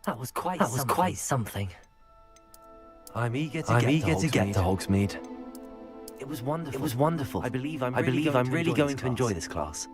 That was quite something. I'm eager to get to Hogsmeade. It was wonderful. I believe I'm really going to enjoy this class.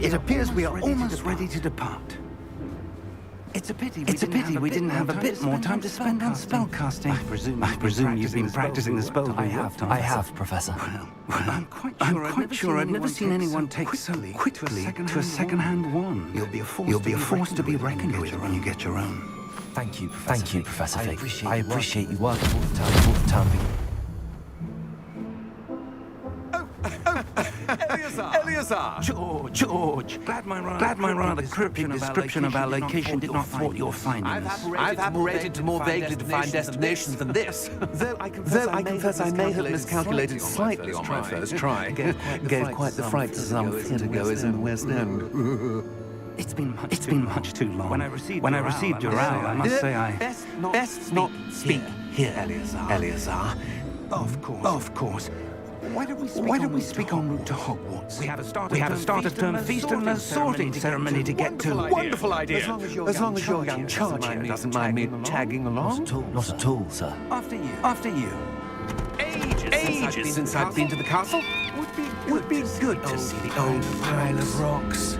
It appears we are almost ready to depart. It's a pity we didn't have a bit more time to spend on spellcasting. I presume you've been practicing the spells we worked on. I have, Professor. Well, I'm quite sure I've never seen anyone take so quickly to a second-hand wand. You'll be a force to be reckoned with when you get your own. Thank you, Professor Fig. I appreciate you working all the time. Eleazar! George! Glad my rather cryptic description of our location did not thwart your findings. I've apparated to more vaguely defined destinations than this. Though I confess I may have miscalculated slightly on my first try. Gave quite the fright to some theatre-goers in the West End. It's been much too long. When I received your owl, I must say I... Best not speak here, Eleazar. Of course. Why don't we speak en route to Hogwarts? We have a start of term feast and a sorting ceremony to get to. Wonderful idea. As long as your young charge here doesn't mind me tagging along. Not at all, sir. After you. Ages since I've been to the castle. Would be good to see the old pile of rocks.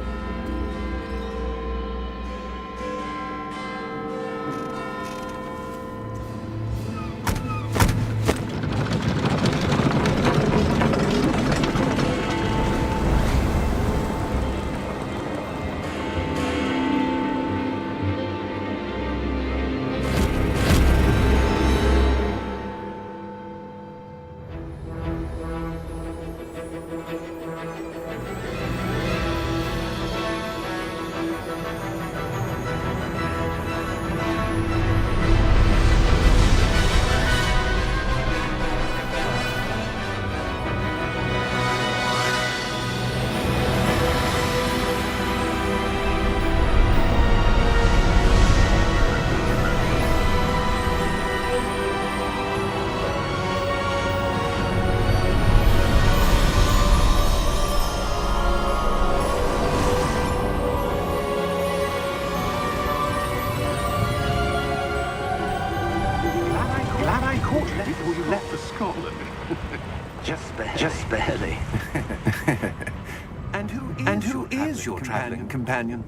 Just barely. And who is your traveling companion?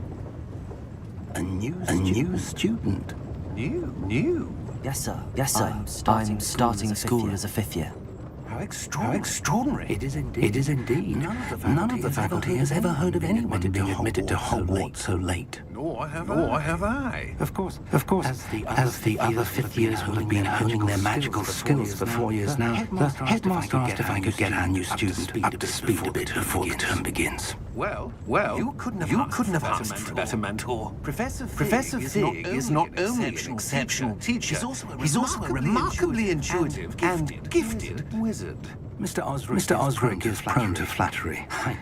A new student. New? Yes, sir. I'm starting school as a fifth year. How extraordinary. It is indeed. None of the faculty has ever heard of anyone being admitted to Hogwarts so late. Nor have I. Of course. As the other fifth years will have been honing their magical skills for 4 years now, the headmaster asked if I could get our new student up to speed a bit before the term begins. Well, you couldn't have asked for a better mentor. Professor Fig is not only an exceptional teacher, he's also a remarkably intuitive and gifted wizard. Mr. Osric is prone to flattery. I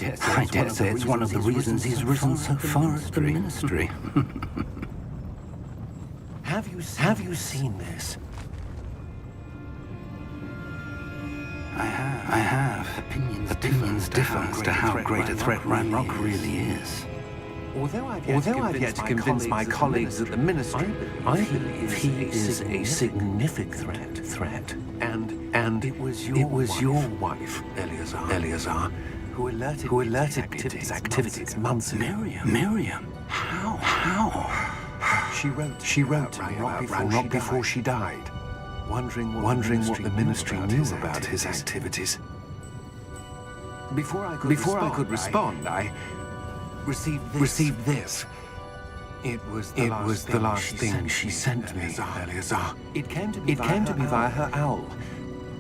dare say it's one of the reasons he's risen so far as the ministry. Have you seen this? I have. Opinions differ as to how great a threat Ranrock really is. Although I've yet to convince my colleagues at the Ministry, I believe he is a significant threat. And it was your wife, Eleazar, who alerted me to his activities months ago. Miriam? How? She wrote to Ranrock before she died, wondering what the Ministry knew about his activities. Before I could respond, I received this. It was the last thing she sent me, Eleazar. It came to me via her owl,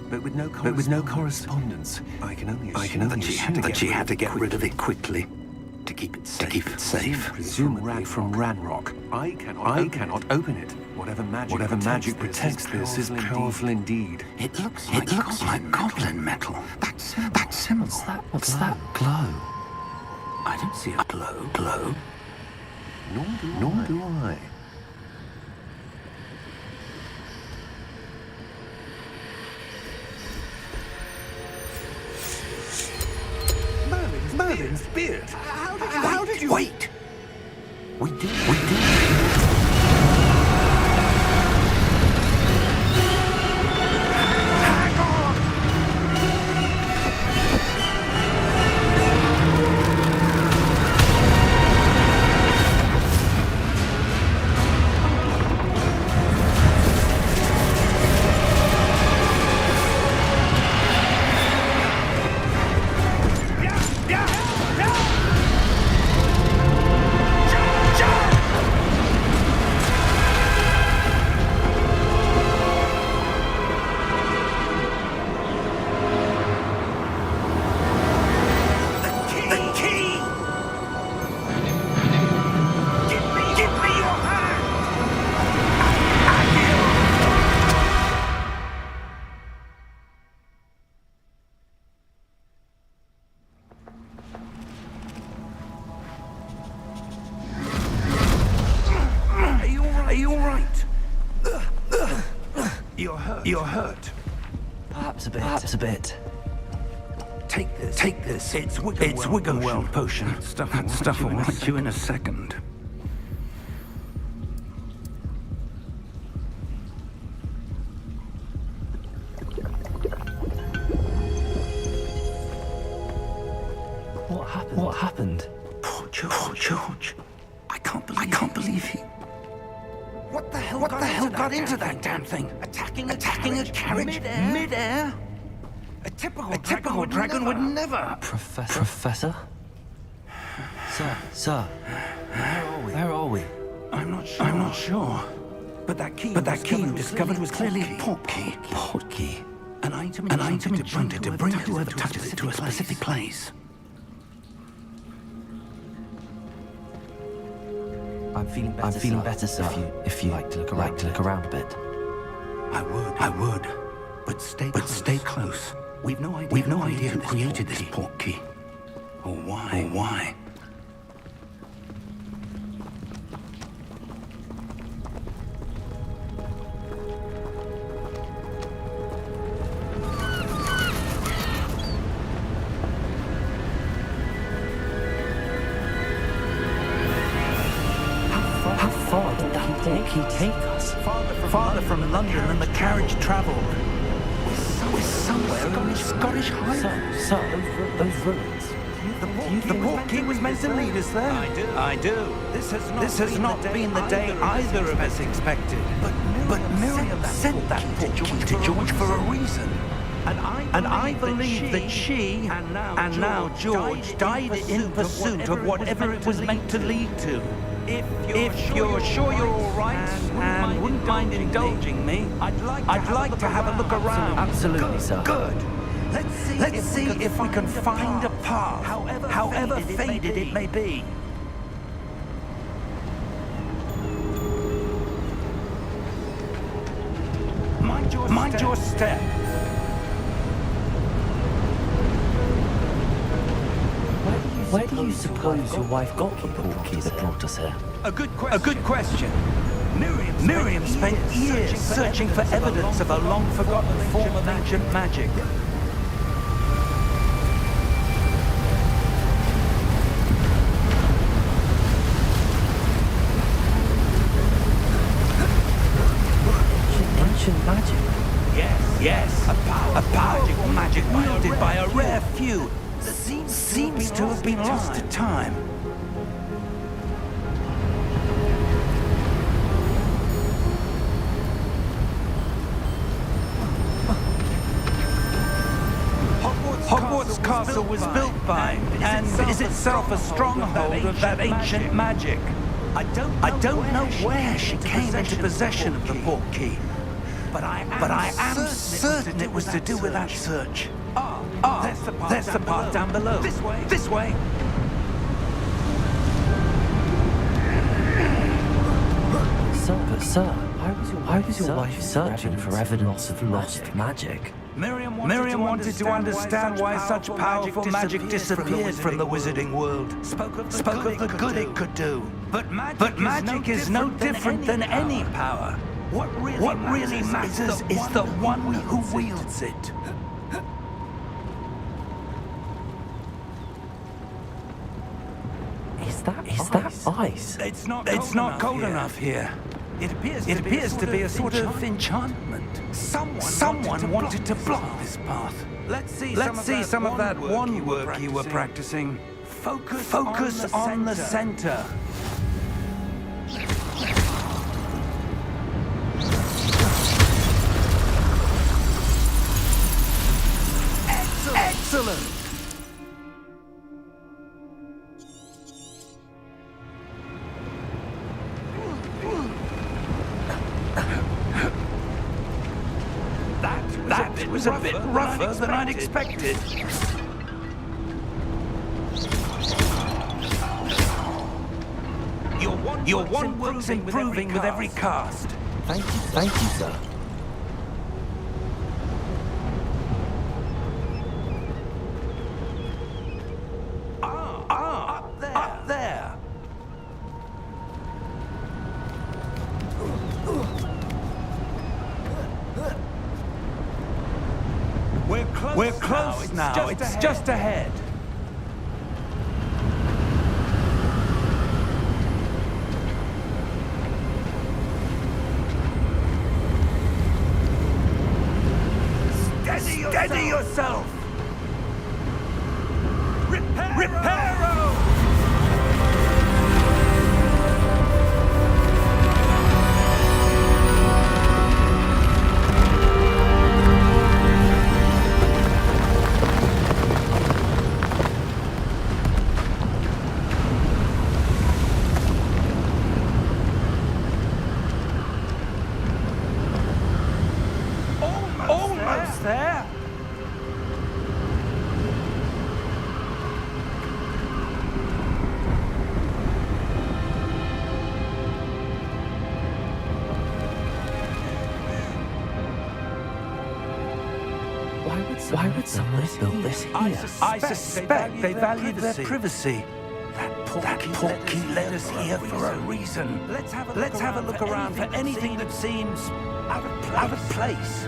but with no correspondence. I can only assume that she had to get rid of it quickly to keep it safe. Presumably from Ranrock. I cannot open it. Whatever magic protects this is powerful indeed. It looks like goblin metal. That symbol. What's that glow? I don't see a glow. Nor do I. Merlin's beard. How did you... Wait! We did. You're hurt. Perhaps a bit. Take this. It's Wiggenweld potion. That stuff will right you in a second. What happened? Poor George. I can't believe he... What the hell got into that damn thing? Attacking a carriage mid-air? A typical dragon would never... Professor? Sir, where are we? I'm not sure. But that key you discovered was clearly a port key. An item enchanted to bring whoever touches it to a specific place. I'm feeling better, sir. If you like to look around a bit. I would. But stay close. We've no idea who created this port key. Or why. How far did that port key take us? Farther from London than the carriage travelled. We're somewhere in the Scottish Highlands. So, those ruins. The port key was meant to lead us there. I do. This has not been the day either of us expected. But Miriam sent that port key to George for a reason. And I believe that she, and now George, died in pursuit of whatever it was meant to lead to. If you're sure you're all right and wouldn't mind indulging me, I'd like to have a look around. Absolutely, sir. Good. Let's see if we can find a path, however faded it may be. Mind your step. Where do you suppose your wife got the port key that brought us here? A good question. Miriam spent years searching for evidence of a long-forgotten form of ancient magic. ancient magic. Yes, a powerful magic wielded by a rare few that seems to have been lost to time. Hogwarts Castle was built by, and is itself a stronghold of that ancient magic. I don't know where she came into possession of the portkey, but I am certain it was to do with that search. There's the path down below. This way. Sir, why was your wife searching for evidence of lost magic? Miriam wanted to understand why such powerful magic disappeared from the wizarding world. Spoke of the good it could do. But magic is no different than any power. What really matters is the one who wields it. Is that ice? It's not cold enough here. It appears to be a sort of enchantment. Someone wanted to block this path. Let's see some of that wand work you were practicing. Focus on the center. Excellent! That was a bit rougher than I'd expected. Your wand-work's improving with every cast. Thank you, sir. Up there. We're close now. It's just ahead. Steady yourself. Reparo! Almost there. Why would someone build this here? I suspect they valued their privacy. That portkey led us here for a reason. Let's have a look around for anything that seems out of place.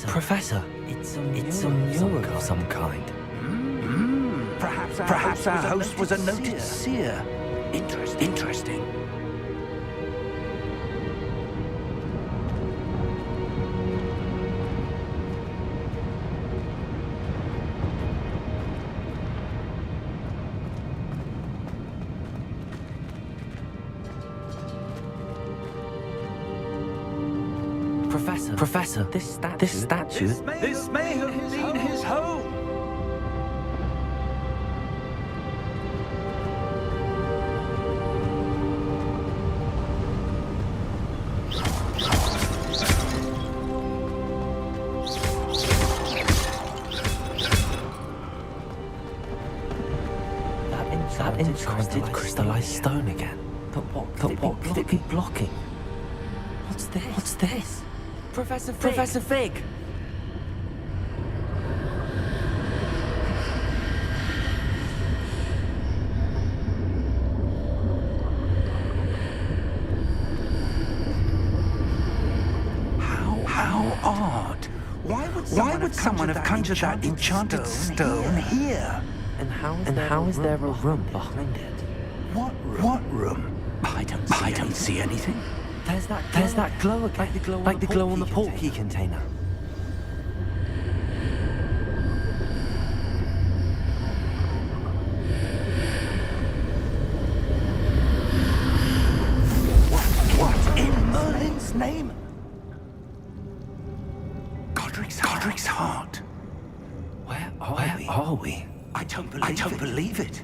Professor, it's a mural of some kind. Perhaps our host was a noted seer. Interesting. Professor, this statue. This may have been his home. That enchanted crystallized stone again. But what could it be blocking? What's this? Professor Fig! How How odd. Why would someone have conjured that enchanted stone here? And how is there a room behind it? What room? I don't see anything. There's that glow again, like the glow on the portkey container. What in Merlin's name? Godric's heart. Where are we? I don't believe it.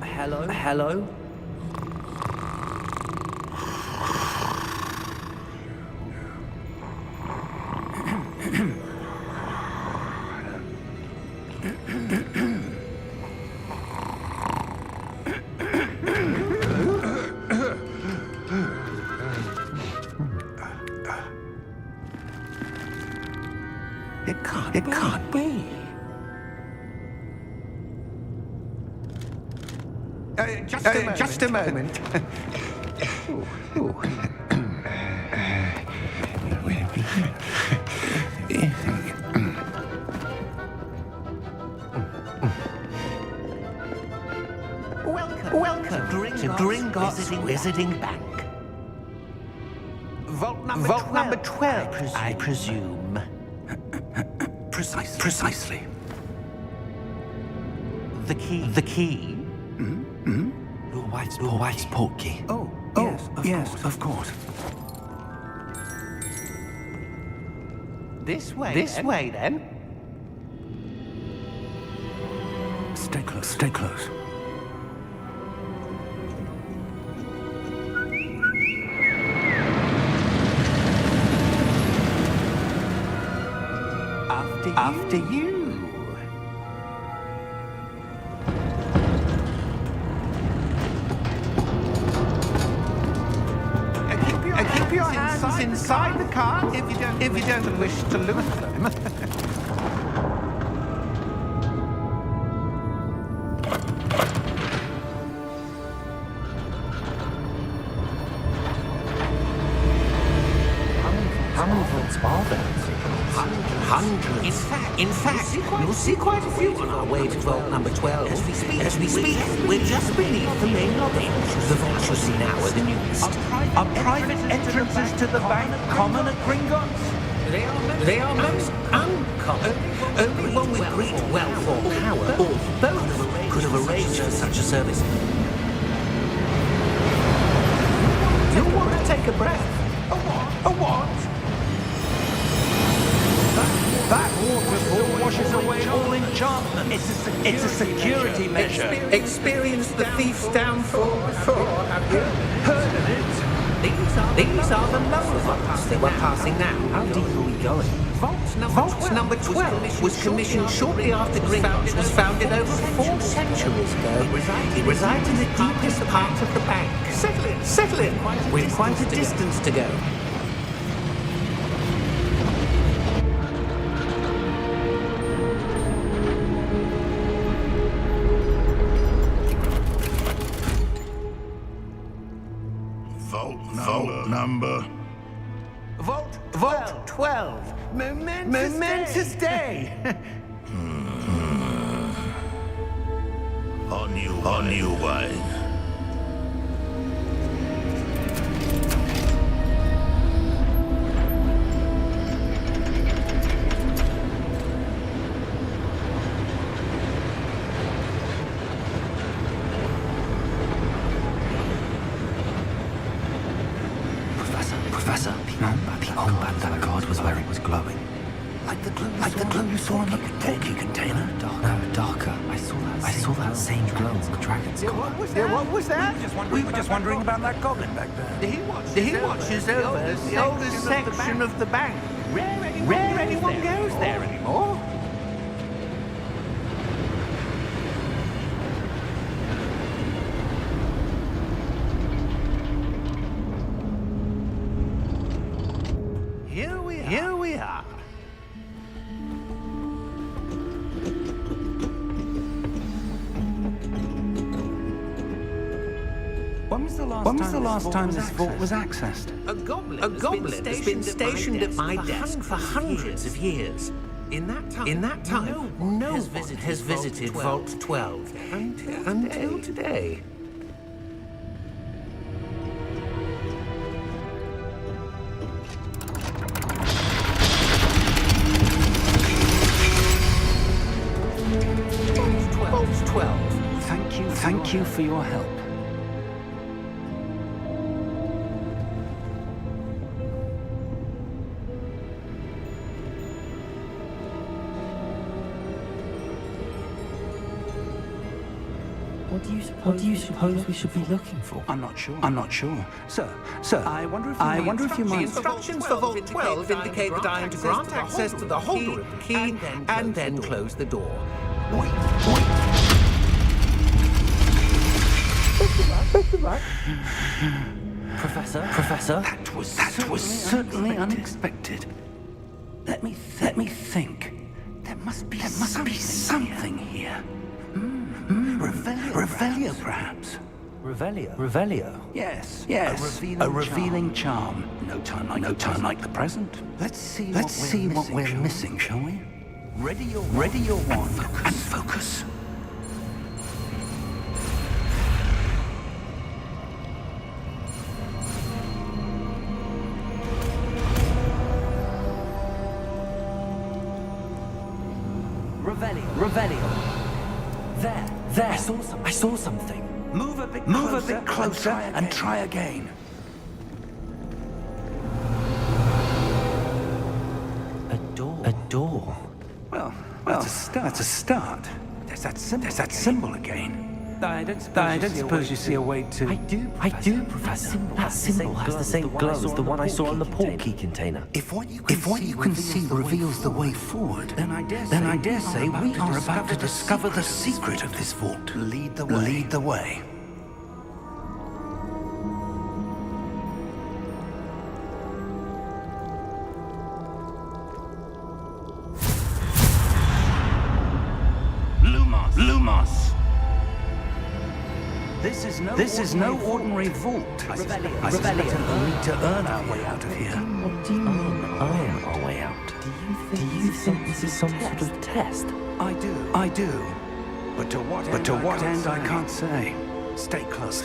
Hello? It can't be. Just a moment. Welcome to Gringotts Wizarding Bank. Vault number 12, I presume. Precisely. The key? Your wife's portkey. Oh, yes, of course. This way, then. Stay close. After you. Keep your hands inside the cart if you don't wish to lose them. How many vaults are there? Hundreds. In fact, you'll see quite a few on our way to vault number 12. As we speak, we're just beneath the main lobby. The vaults you see now are the newest. Are private entrances to the bank common at Gringotts? They are most uncommon. Only one with great wealth or power, or both, could have arranged for such a service. You want to take a breath? A what? That waterfall washes away all enchantment. It's a security measure. Experienced the thief's downfall before, have you? Heard of it? These are the lower vaults that we're passing now. How deep are we going? Vault number 12 was commissioned shortly after Gringotts was founded over 4 centuries ago. It resides in the deepest part of the bank. Settle in. We've quite a distance to go. Vault 12. Momentous day. On you wine. Professor, the old bandana guard was wearing was glowing. Like the glow you saw on the portkey container? Darker. I saw that same glow on the dragon's collar. What was that? We were just wondering about that goblin back there. He watches over the oldest section of the bank. Rare anyone goes there anymore. Here we are. When was the last time this vault was accessed? A goblin has been stationed at my desk for hundreds of years. In that time, no one has visited Vault 12 until today. Vault 12. Thank you for your help. What do you suppose we should be looking for? I'm not sure. Sir, I wonder if you The might... instructions for Vault 12 indicate that I am to grant access to the holder of the key and then close the door. Wait. Professor? That was certainly unexpected. Let me think. There must be something here. Revelio, perhaps. Revelio? Yes. A revealing charm. No time like the present. Let's see what we're missing, shall we? Ready your wand and focus. Revelio. There. I saw something. Move a bit closer and try again. A door. Well, that's a start. There's that symbol again. I don't suppose you see a way to... I do, Professor. That symbol has the same glow as the one I saw on the port key container. If what you can see reveals the way forward, then I dare say we are about to discover the secret of this vault. Lead the way. Lumos. This is no ordinary vault. I suspect we'll need to earn our way out of here. What do you mean, earn our way out? Do you think this is some sort of test? I do. But to what end, I can't say. Stay close.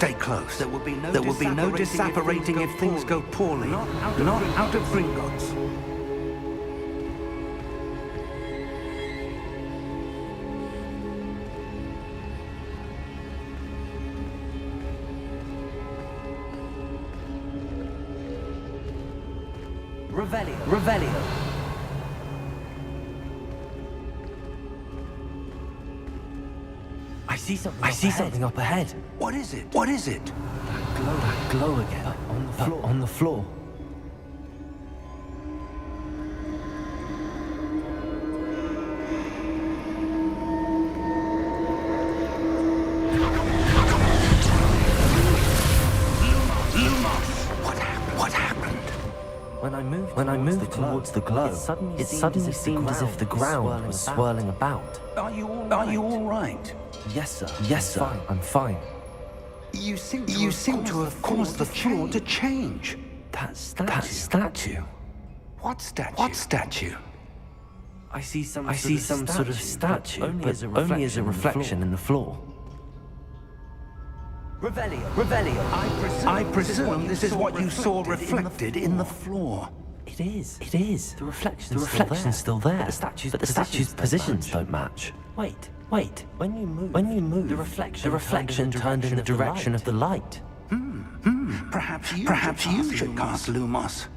There will be no disapparating if things go poorly. Not out of Gringotts. Revelio. I see something up ahead. What is it? That glow again. On the floor. What happened? When I moved towards the glow, it suddenly seemed as if the ground was swirling about. Are you all right? Yes, sir. I'm fine. You seem to have caused the floor to change. That statue. What statue? I see some sort of statue, but only as a reflection in the floor. Revelio. I presume this is what you saw reflected in the floor. It is. The reflection's still there. But the statue's positions don't match. Wait. When you move, the reflection turned in the direction of the light. Perhaps you should cast Lumos.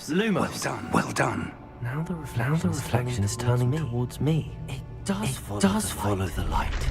Lumos. Well done. Now the reflection is turning towards me. It does follow the light.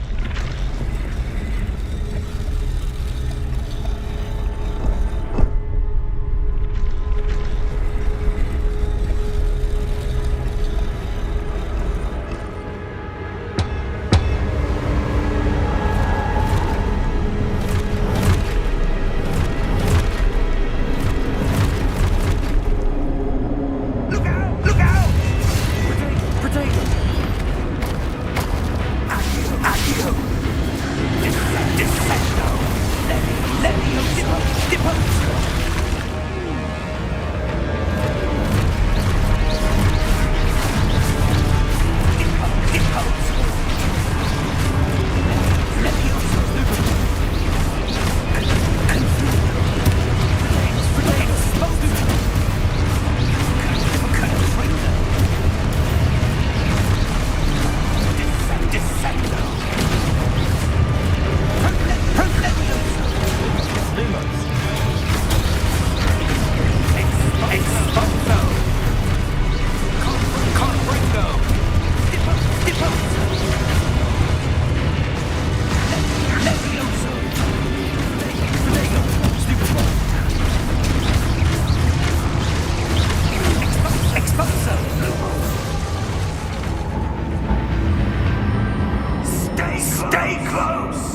Stay close!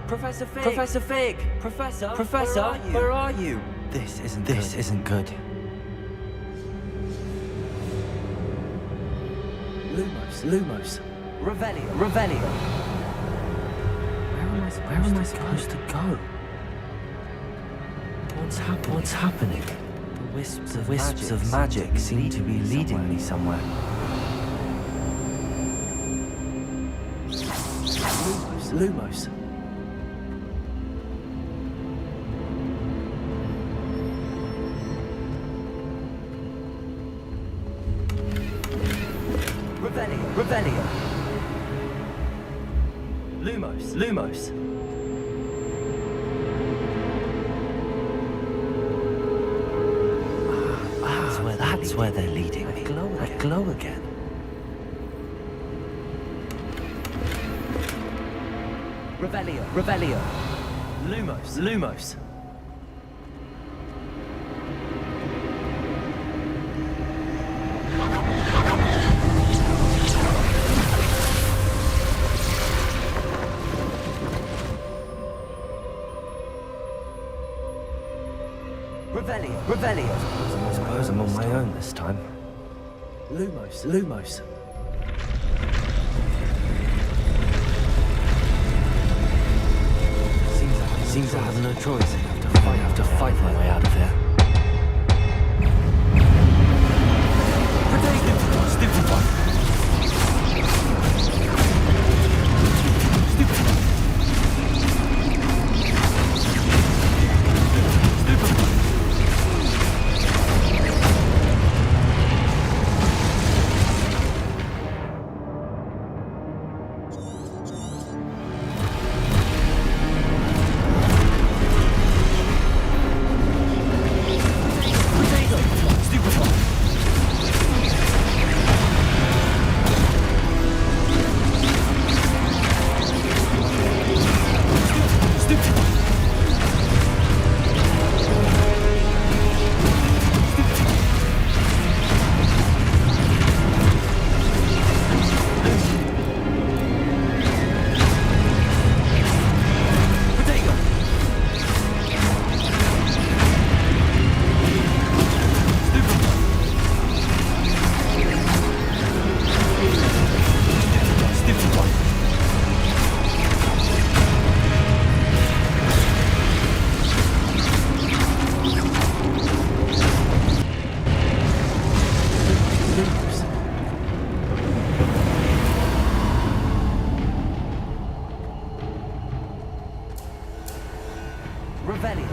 Professor Fig, where are you? This isn't good. Lumos. Revelio. Where am I supposed to go? What's happening? The wisps of magic seem to be leading me somewhere. Lumos. Revelio. Lumos. That's where they're leading me. That glow again. Revelio. Lumos. Revelio. I suppose I'm on my own this time. Lumos. Seems I have no choice. I have to fight my way out of here. Stupid one.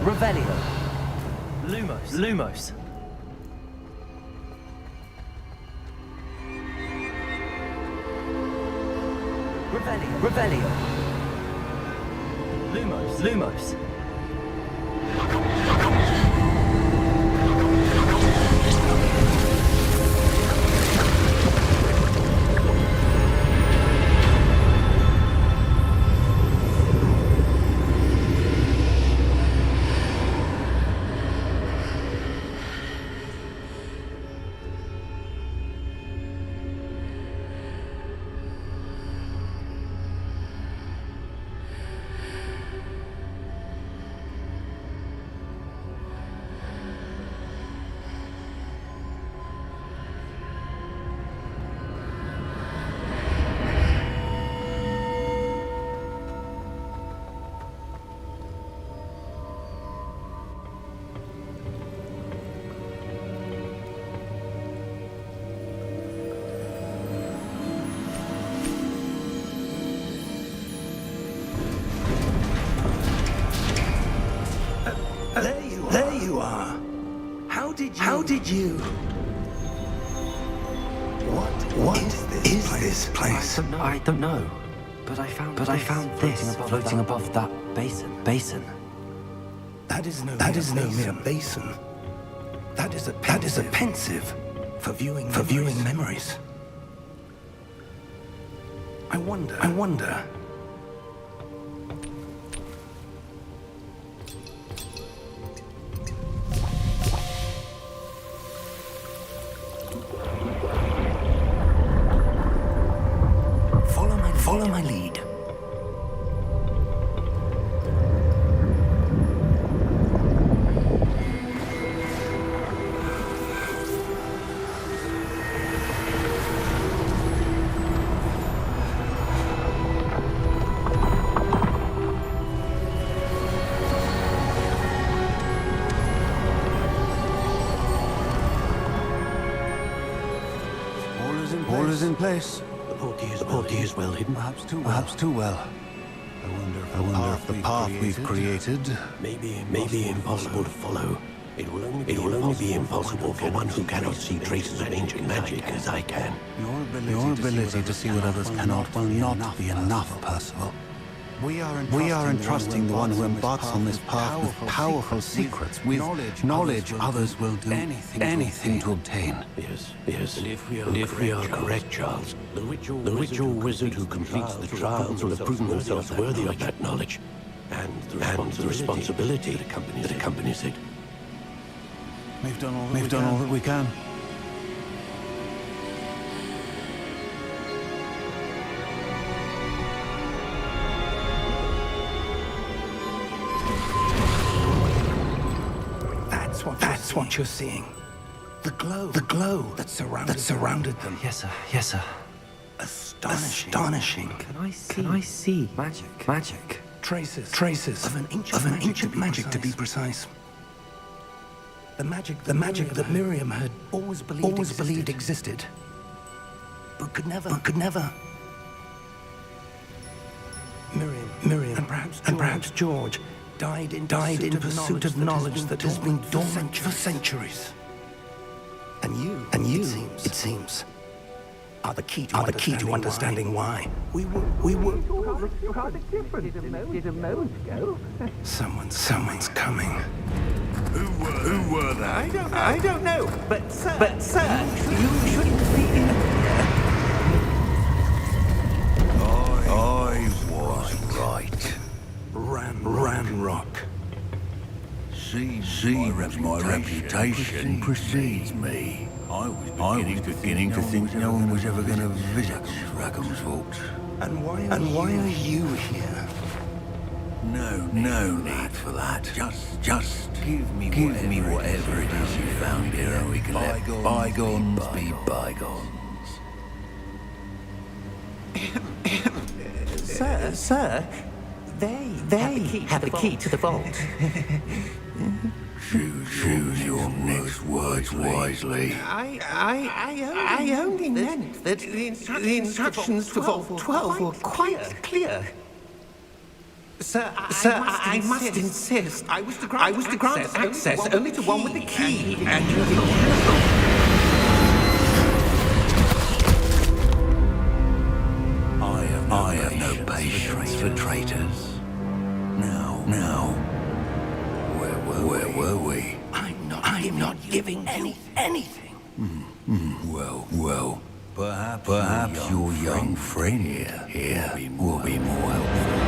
Revelio. Lumos. Revelio. Lumos. There you are. How did you? What is this place? I don't know. But I found this floating above that basin. That is no mere basin. That is a pensive for viewing memories. I wonder. Follow my lead. All is in place. The portkey is well hidden. Perhaps too well. I wonder if the path we've created may be impossible to follow. It will only be impossible for one who cannot see traces of ancient magic as I can. Your ability to see what others cannot will not be enough, Percival. We are entrusting the one who embarks on this path with powerful secrets, with knowledge others will do anything to obtain. Yes. And if we are correct, Charles, the ritual wizard who completes the trials will have proven themselves worthy of that knowledge and the responsibility that accompanies it. We've done all that we can. That's what you're seeing. The glow that surrounded them. Yes, sir. Astonishing. Can I see magic? Traces of an ancient magic, to be precise. The magic that Miriam had always believed existed, but could never. Miriam, and perhaps George died in pursuit of knowledge that has been dormant for centuries. And you, it seems, are the key to understanding why. We were. Did a moment ago. Someone's coming. Who were they? I don't know. But sir, you shouldn't be. I was right. Ranrock. Seems my reputation precedes me. I was beginning to think no one was ever going to visit Rackham's vault. And why are you here? No need for that. Just give me whatever it is you found here, and we can let bygones be bygones. Sir, they have the key to the vault. Choose your next words wisely. I only meant that the instructions to Vault 12 were quite clear. Sir, I must insist. I was to grant access only to one with the key, and you be careful. I have no patience for traitors. Now, where were we? I'm not giving anything. Well, perhaps your young friend here will be more helpful.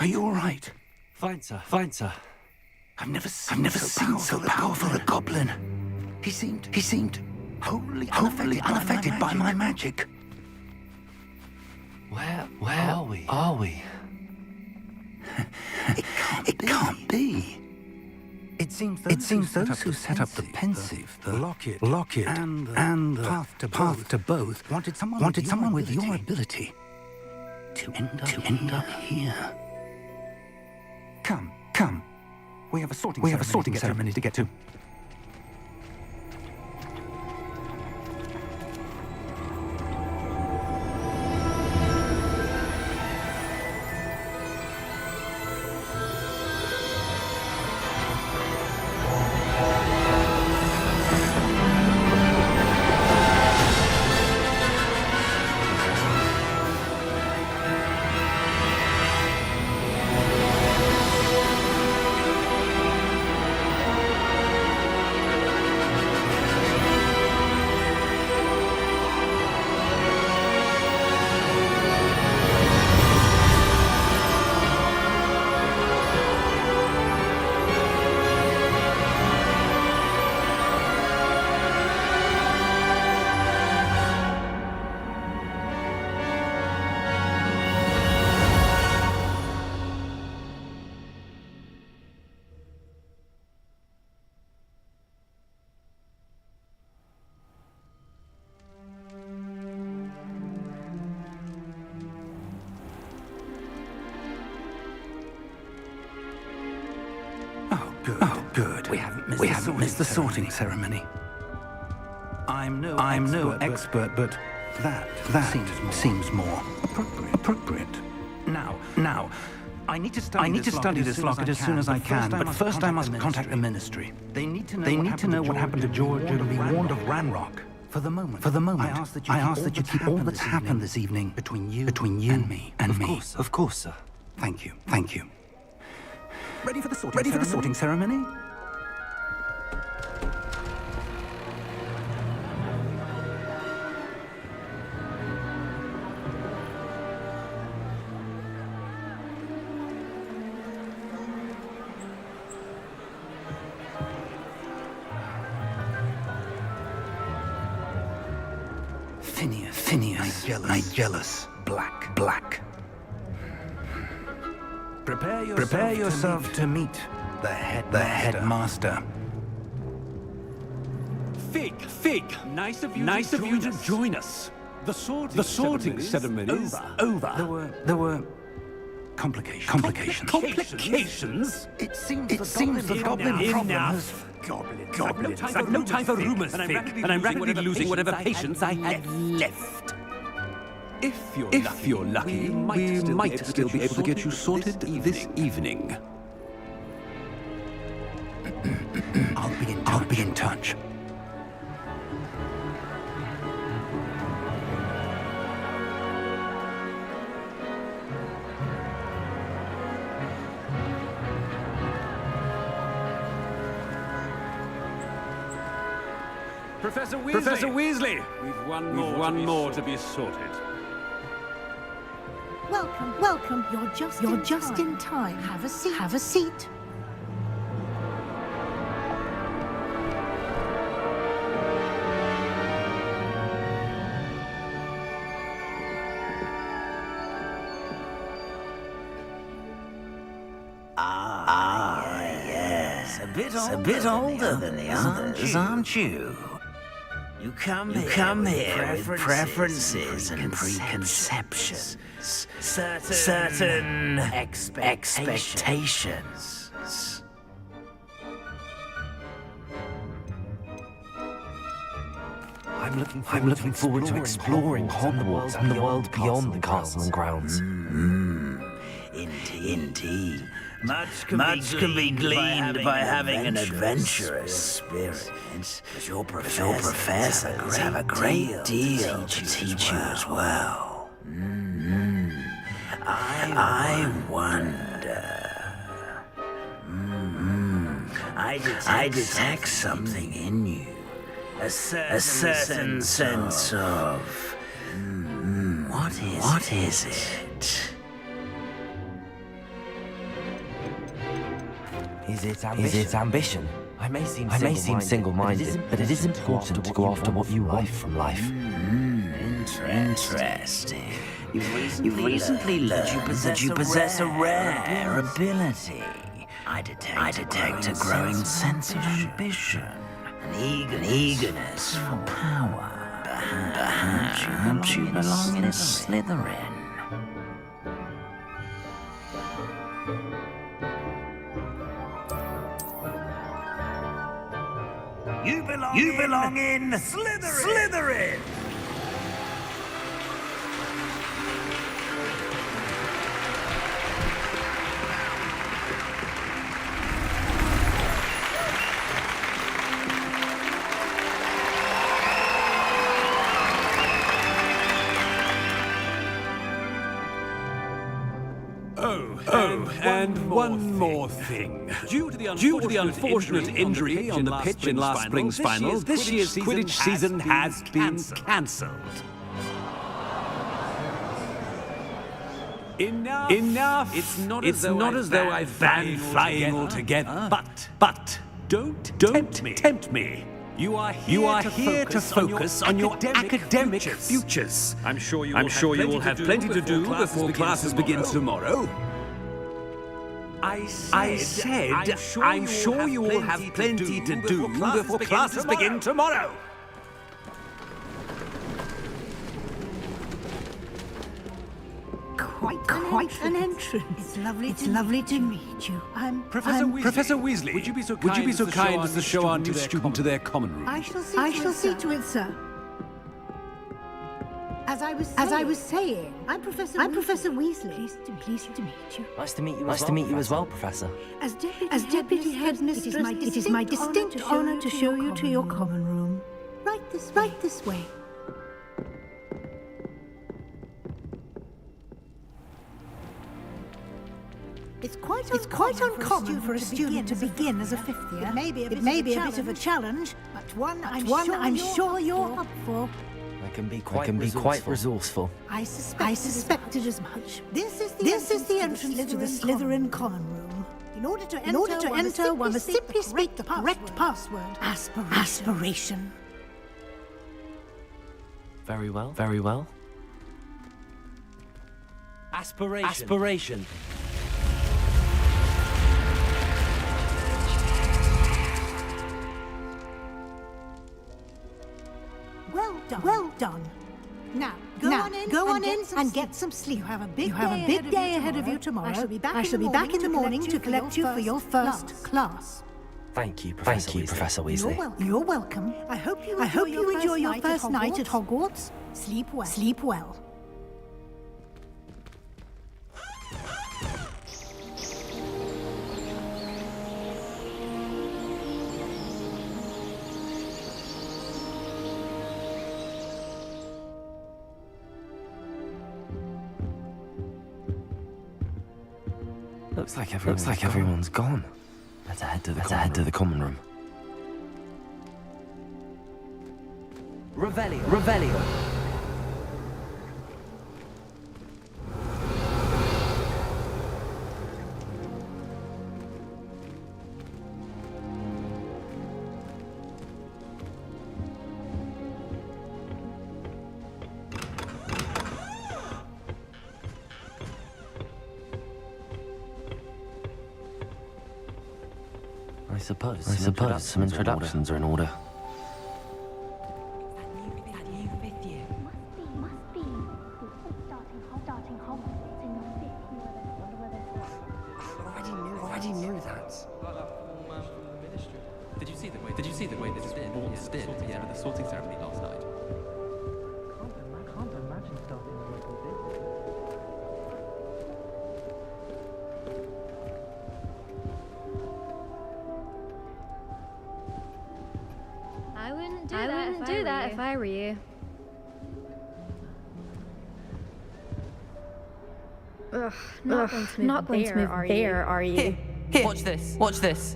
Are you all right? Fine, sir. Fine, sir. I've never seen so powerful a goblin. He seemed wholly unaffected by my magic. Where are we? Are we? It can't be. It seems those who set up the pensive, the locket, and the path to both wanted someone with your ability to end up here. Come. We have a sorting ceremony to get to. Good. We haven't missed the sorting ceremony. I'm no expert, but that seems more appropriate. Now, I need to study this locket as soon as I can. But first, I must contact the Ministry. They need to know what happened to George and be warned of Ranrock. For the moment, I ask that you keep all that's happened this evening between you and me. Of course, sir. Thank you. Ready for the sorting ceremony? Phineas, Nigellus, Black. Prepare yourself to meet the headmaster. Fig, nice of you to join us. The sorting ceremony is over. There were complications. Complications? It seems the goblin problem has... Goblins. I've no time for rumors, Fig, and I'm rapidly losing whatever patience I had left. If you're lucky, we might still be able to get you sorted this evening. I'll be in touch. Professor Weasley, we've one more to be sorted. Welcome. You're just in time. Have a seat. Yes. A bit older than the others, aren't you? You come here with preferences and preconceptions, certain expectations. I'm looking forward to exploring Hogwarts and the world beyond the castle and grounds. Indeed. Much can be gleaned by having an adventurous spirit. But your professors have a great deal to teach you as well. I wonder... I detect something in you. A certain sense of... What is it? Is it ambition? I may seem single-minded, but it is important to go after what you want from life. Interesting. You've recently learned that you possess a rare ability. I detect a growing sense of ambition, an eagerness for power. Perhaps you belong in Slytherin. You belong in Slytherin. And one more thing. Due to the unfortunate injury on the pitch in last spring's final, this year's Quidditch season has been cancelled. Enough. It's not as though I've banned flying altogether. But don't tempt me. You are here to focus on your academic futures. I'm sure you will have plenty to do before classes begin tomorrow. I said, I'm sure you will have plenty to do before classes begin tomorrow. Quite an entrance. It's lovely to meet you. Professor Weasley, would you be so kind as to show our new student to their common room? I shall see to it, sir. As I was saying, I'm Professor Weasley. Pleased to meet you. Nice to meet you as well, Professor. As Deputy Headmistress, it is my distinct honor to show you to your common room. Right this way. It's quite uncommon for a student to begin as a fifth year. It may be a bit of a challenge, but one I'm sure you're up for. I can be quite resourceful. I suspected as much. This is the entrance to the Slytherin common room. In order to enter, one must simply speak the correct password. Aspiration. Very well. Aspiration. Well done. Now, go on in and get some sleep. You have a big day ahead of you tomorrow. I shall be back in the morning to collect you for your first class. Thank you, Professor Weasley. You're welcome. I hope you enjoy your first night at Hogwarts. Sleep well. Looks like everyone's gone. Let's head to the common room. Revelio. I suppose some introductions are in order. Must be. Starting Hogwarts in your fifth year. Already knew that. Did you see the way they just waltzed in at the end of the sorting ceremony last night? I can't imagine starting a local business. I wouldn't do that if I were you. Ugh, not going to move there, are you? Here. Watch this.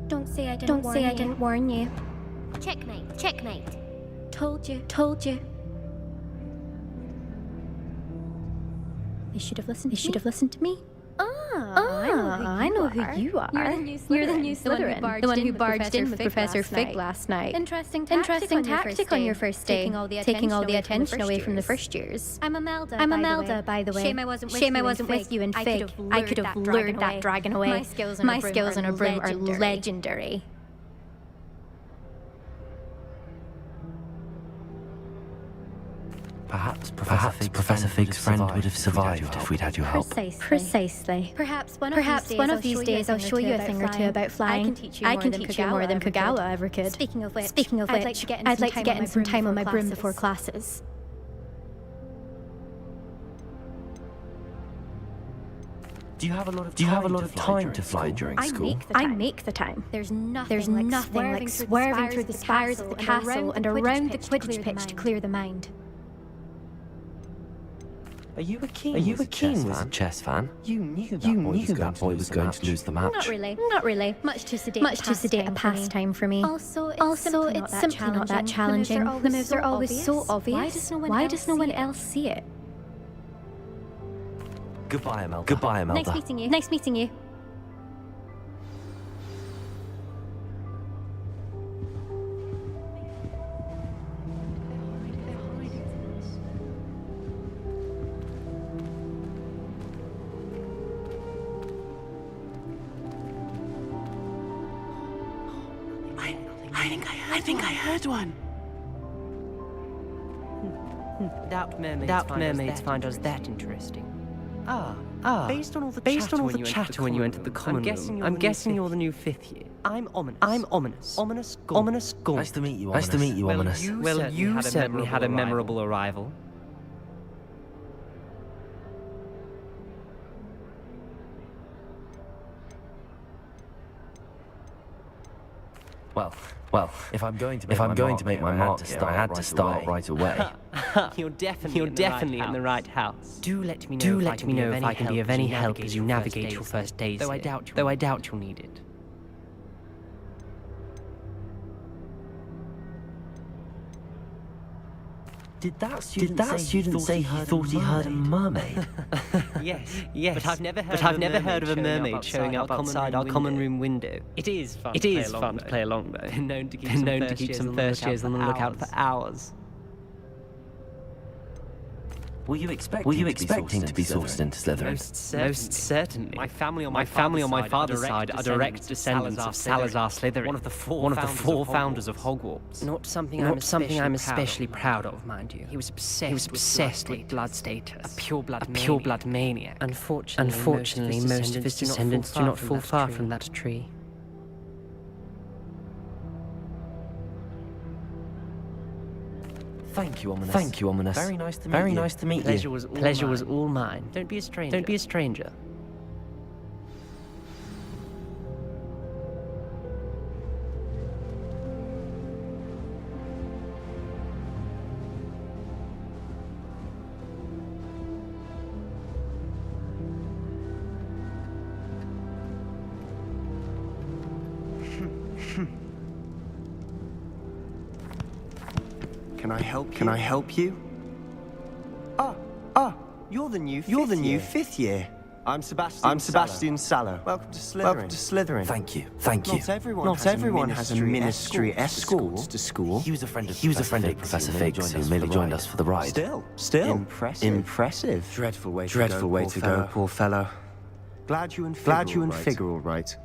Don't say I didn't warn you. Checkmate. Told you. You should have listened to me. I know who you are. You're the new Slytherin, the one who barged in with Professor Fig last night. Interesting tactic on your first day, taking all the attention away from the first years. I'm Imelda, by the way. Shame I wasn't with you in Fig. I could have lured that dragon away. My skills on a broom are legendary. Perhaps Professor Fig's friend would have survived if we'd had your help. Precisely. Perhaps one of these days I'll show you a thing or two about flying. I can teach you more than Kogawa ever could. Speaking of which, I'd like to get in some time on my broom before classes. Do you have a lot of time to fly during school? I make the time. There's nothing like swerving through the spires of the castle and around the Quidditch pitch to clear the mind. Are you a keen chess fan? You knew that boy was going to lose the match. Not really. Much too sedate a pastime for me. Also, it's simply not that challenging. The moves are always so obvious. Why does no one else see it? Goodbye, Imelda. Nice meeting you. I think I heard one. Doubt mermaids find us that interesting. Based on all the chatter when you entered the common room, I'm guessing you're the new 5th year. I'm Ominous. Ominous Gorm. Nice to meet you, Ominous. Well, you certainly had a memorable arrival. Well, if I'm going to make my mark here, I had to start right away. You're definitely in the right house. Do let me know if I can be of any help as you navigate your first days. Though I doubt you'll need it. Did that student say he thought he heard a mermaid? Yes. But I've never heard of a mermaid showing up outside our common room window. It is fun to play along though. Been known to keep some first years on the lookout for hours. Were you expecting to be sorted into Slytherin? Most certainly. My family on my father's side are direct descendants of Salazar Slytherin, one of the four founders of Hogwarts. Not something I'm especially proud of, mind you. He was obsessed with blood status, a pure blood maniac. Unfortunately, most of his descendants do not fall far from that tree. Thank you, Ominous. Very nice to meet you. Pleasure was all mine. Don't be a stranger. Can I help you? You're the new 5th year. I'm Sebastian Sallow. Welcome to Slytherin. Thank you. Not everyone has a ministry escort to school. He was a friend of Professor Fig's who merely joined us for the ride. Still. Impressive. Dreadful way to go, poor fellow. Glad you and Fig are all right.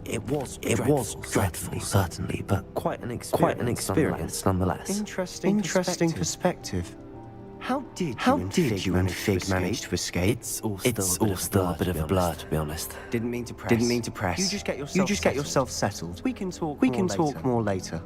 It was dreadful, certainly, but quite an experience nonetheless. Interesting perspective. How did you and Fig manage to escape? It's all still a bit of a blur, to be honest. Didn't mean to press. You just get yourself settled. We can talk more later.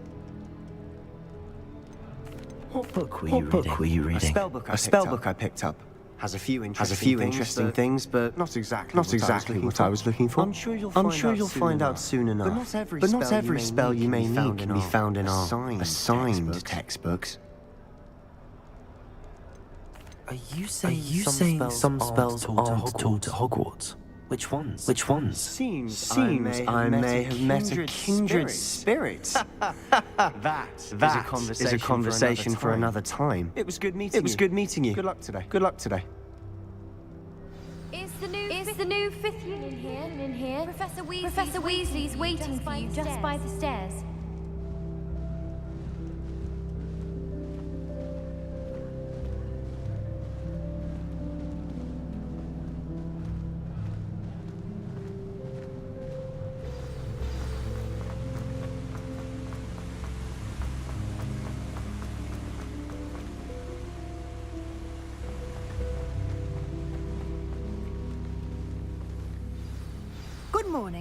What book were you reading? A spell book I picked up. Has a few interesting things, but not exactly what I was looking for. I'm sure you'll find out soon enough. But not every spell you may need can be found in our assigned textbooks. Are you saying some spells aren't taught at Hogwarts? Which ones? Seems I may have met a kindred spirit. That is a conversation for another time. It was good meeting you. Good luck today. dear. Professor Weasley's waiting for you just by the stairs.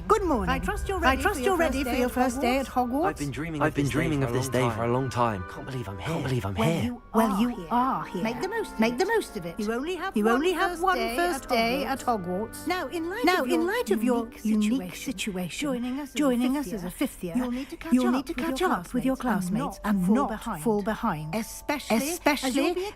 Good morning. I trust you're ready for your first day at Hogwarts. I've been dreaming of this day for a long time. Can't believe I'm here. Well, you are here. Make the most of it. You only have one first day at Hogwarts. Now, in light of your unique situation, joining us as a fifth year, you'll need to catch up with your classmates and not fall behind. Especially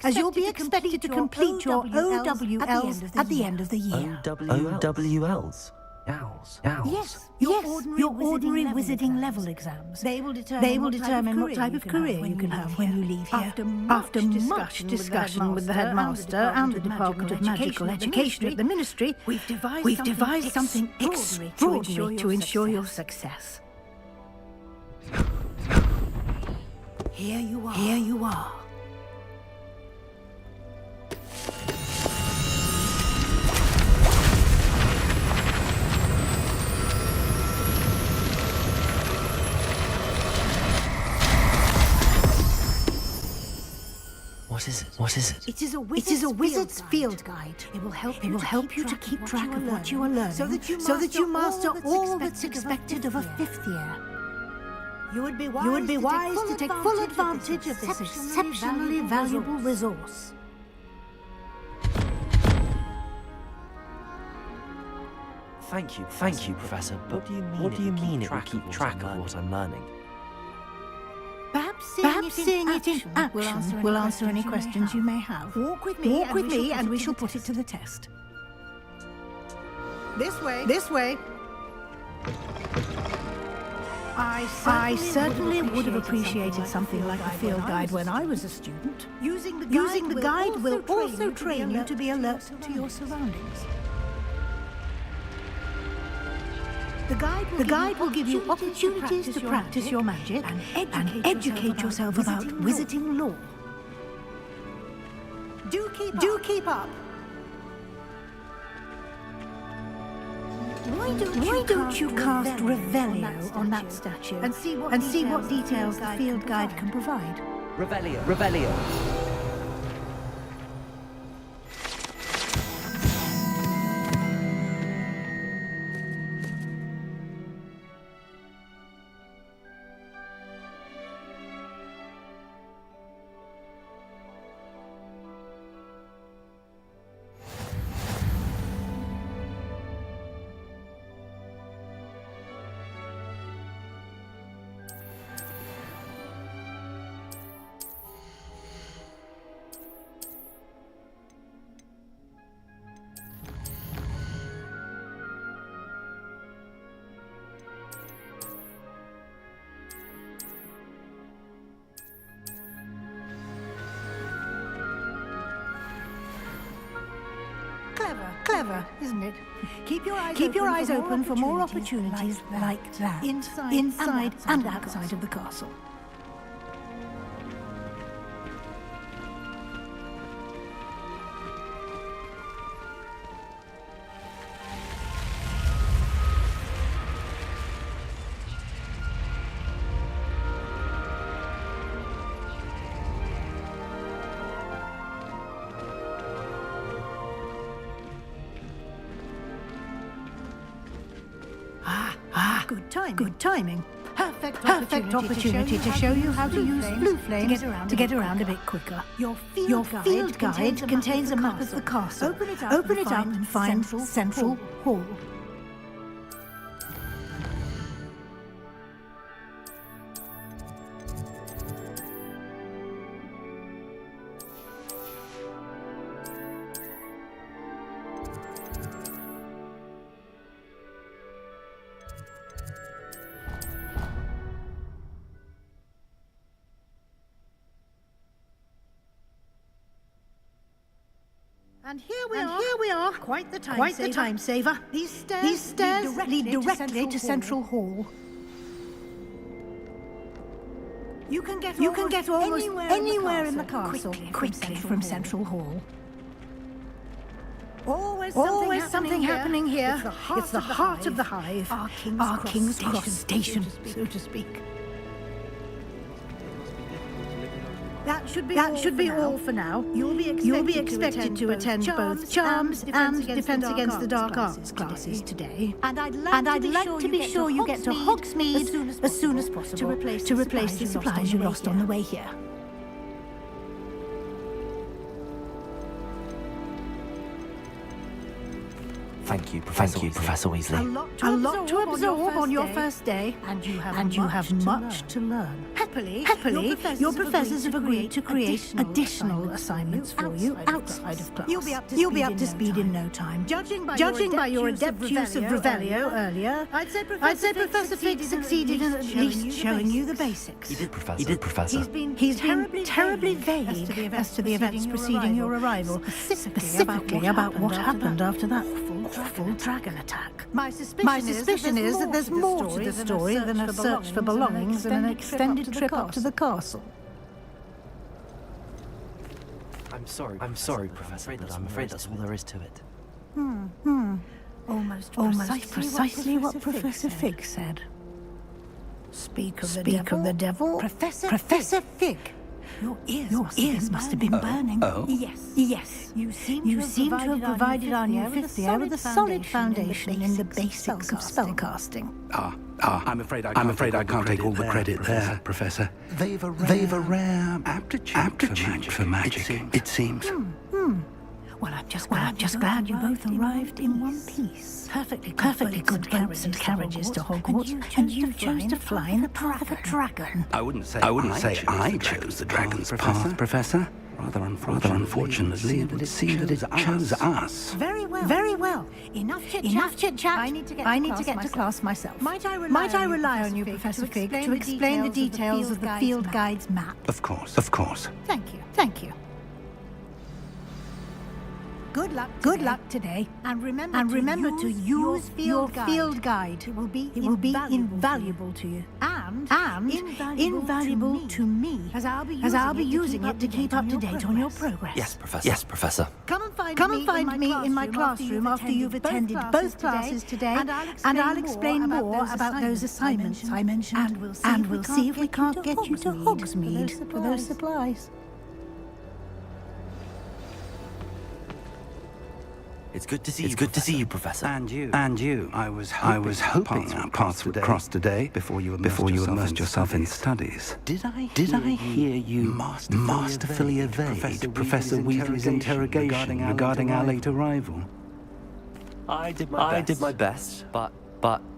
as you'll be expected to complete your OWLs at the end of the year. OWLs? Owls. Yes, your ordinary wizarding level exams. They will determine what type of career you can have when you leave here. After much discussion with the headmaster and the Department of Magical Education at the Ministry, we've devised something extraordinary to ensure your success. Here you are. What is it? It is a wizard's field guide. It will help you to keep track of what you are learning, so that you master all that's expected of a fifth year. You would be wise to take full advantage of this exceptionally valuable resource. Thank you, Professor. But what do you mean it will keep track of what I'm learning? Perhaps seeing it in action will answer any questions you may have. Walk with me and we shall put it to the test. This way. I certainly would have appreciated something like a field guide when I was a student. Using the guide will also train you to be alert to your surroundings. The guide will give you opportunities to practice your magic and educate yourself about wizarding lore. Do keep up. Why don't you cast Revelio on that statue and see what details the field guide can provide? Revelio. Clever, isn't it? Keep your eyes open for more opportunities like that, inside and outside of the castle. Good timing. Perfect opportunity to show you how to use blue flames to get around a bit quicker. Your field guide contains a map of the castle. Open it up and find Central Hall. And here we are. Quite the time saver. These stairs lead directly to Central Hall. You can get almost anywhere in the castle quickly from Central Hall. Always something happening here. It's the heart of the hive. Our King's Cross Station, so to speak. That should be all for now. You'll be expected to attend both Charms and Defense Against the Dark Arts classes today. And I'd like to be sure you get to Hogsmeade as soon as possible to replace the supplies you lost on the way here. Thank you, Professor Weasley. A lot to absorb on your first day, and you have much to learn. Happily, your professors have agreed to create additional assignments for you outside of class. You'll be up to speed in no time. Judging by your adept use of Revelio earlier, I'd say Professor Fig succeeded in at least showing you the basics. He did, Professor. He's been terribly vague as to the events preceding your arrival, specifically about what happened after that awful dragon attack. My suspicion is that there's more to the story than a search for belongings and an extended trip up to the castle. I'm sorry, Professor, but I'm afraid that's all there is to it. Almost precisely what Professor Fig said. Speak of the devil, Professor Fig. Your ears must have been burning. Oh? Yes. You seem to have provided our new fifth year with a solid foundation in the basics of spellcasting. I'm afraid I can't take all the credit there, Professor. They've a rare aptitude for magic, it seems. Well, I'm just glad you both arrived in one piece. Perfectly good boats and carriages to Hogwarts, and you chose to fly in the path of a dragon. I wouldn't say I chose the dragon's path, Professor. Rather unfortunately, it would seem that it chose us. Very well. Enough chit-chat. I need to get to class myself. Might I rely on you, Professor Fig, to explain the details of the field guide's map? Of course. Thank you. Good luck today, and remember to use your field guide. It will be invaluable to you, and invaluable to me, as I'll be using it to keep up to date on your progress. Yes, Professor. Come and find me in my classroom after you've attended both classes today, and I'll explain more about those assignments I mentioned, and we'll see if we can't get you to Hogsmeade for those supplies. It's good to see you, Professor. And you. I was hoping our paths would cross today before you immersed yourself in studies. Did I hear you masterfully evade Professor Weasley's interrogation regarding our late arrival? I did my best, but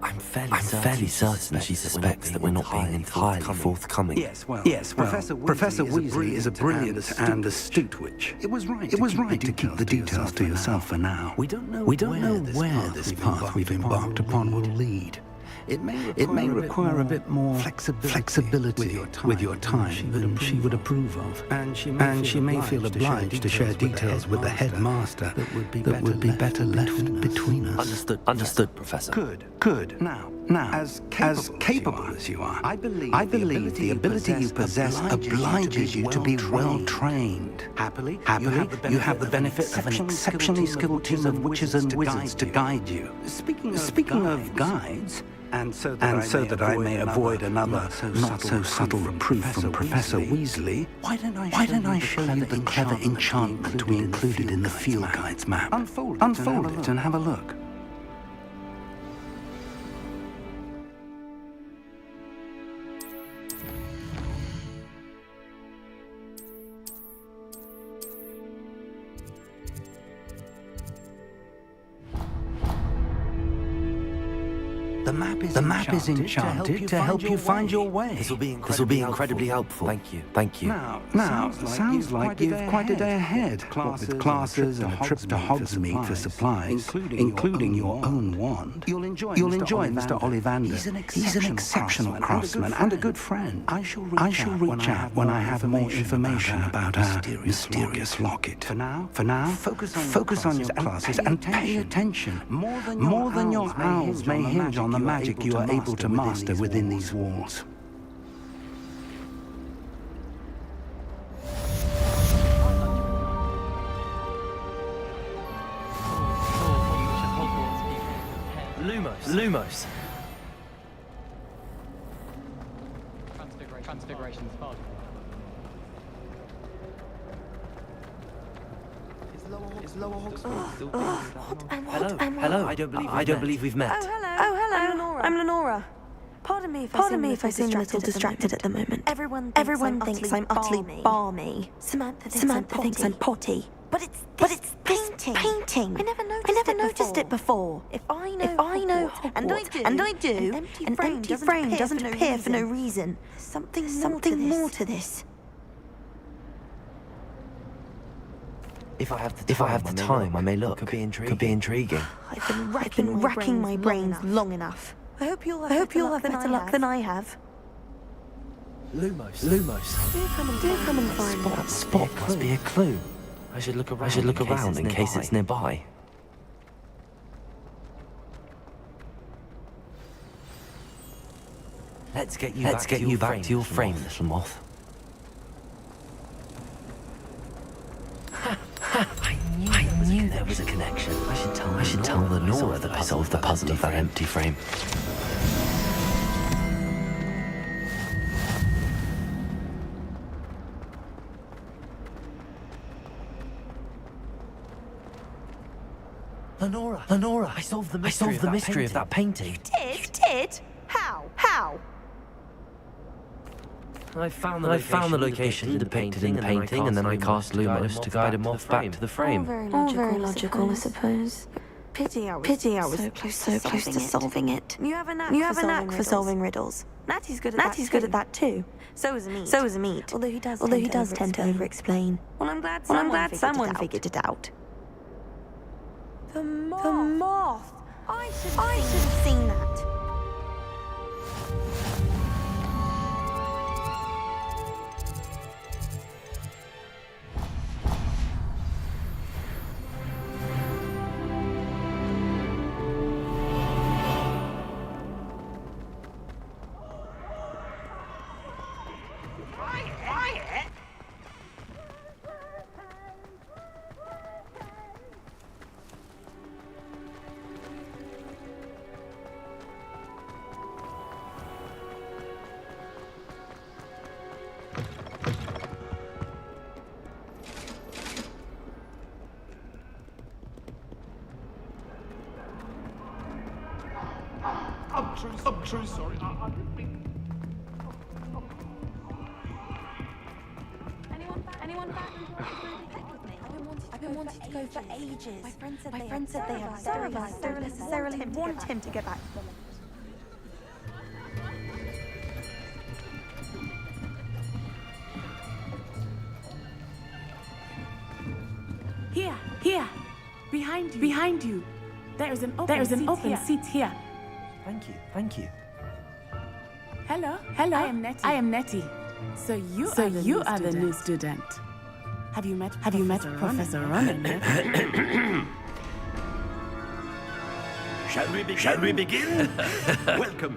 I'm fairly certain she suspects that we're not being entirely forthcoming. Yes, Professor Weasley is a brilliant and astute witch. It was right to keep the details to yourself for now. We don't know where this path we've embarked upon will lead. It may require a bit more flexibility with your time than she would approve of. And she may feel obliged to share details with the headmaster that would be better left between us. Understood, Professor. Good. Now, as capable as you are, I believe the ability you possess obliges you to be well trained. Happily, you have the benefit of an exceptionally skilled team of witches and wizards to guide you. Speaking of guides, and so that I may avoid another not so subtle reproof from Professor Weasley, why don't I show you the clever enchantment we included in the field guide's map? Unfold it and have a look. The map is enchanted to help you find your way. This will be incredibly helpful. Thank you. Now, sounds like you've quite a day ahead. With classes and a trip to Hogsmeade for supplies, including your own wand. You'll enjoy Mr. Ollivander. He's an exceptional craftsman and a good friend. I shall reach out when I have more information about our mysterious locket. For now, focus on your classes and pay attention. More than your owls may hinge on the magic you are able to master within these walls. Lumos. Transfiguration spot. Hello. I don't believe we've met. Oh, hello. I'm Lenora. Pardon me if I seem a little distracted at the moment. Everyone thinks I'm utterly balmy. Samantha thinks I'm potty. But it's painting. I never noticed it before. If I know Hogwarts, and I do, an empty frame doesn't appear for no reason. There's something more to this. If I have the time, I may look. Could be intriguing. I've been racking my brains long enough. I hope you'll have better luck than I have. Lumos. Do come and find me. That spot must be a clue. I should look around in case it's nearby. Let's get you back to your frame, little moth. I knew there was a connection. I should tell Lenora that I solved the puzzle of that empty frame. Lenora, I solved the mystery of that painting. You did? How? I found the location depicted in the painting, and then I cast Lumos to guide him off back to the frame. All very logical, I suppose. Pity I was so close to solving it. You have a knack for solving riddles. Natty's good at that too. So is Amit. Although he does tend to over-explain. Well, I'm glad someone figured it out. The moth. I should have seen that. I'm truly sorry. I didn't mean... Anyone back I've been wanting to go for ages. My friend said they have sterilized. Don't necessarily want him to get back to them. Here, behind you. There is an open seat here. Thank you. Hello. I am Nettie. So you are the new student. Have you met Professor Ronan yet? Shall we begin?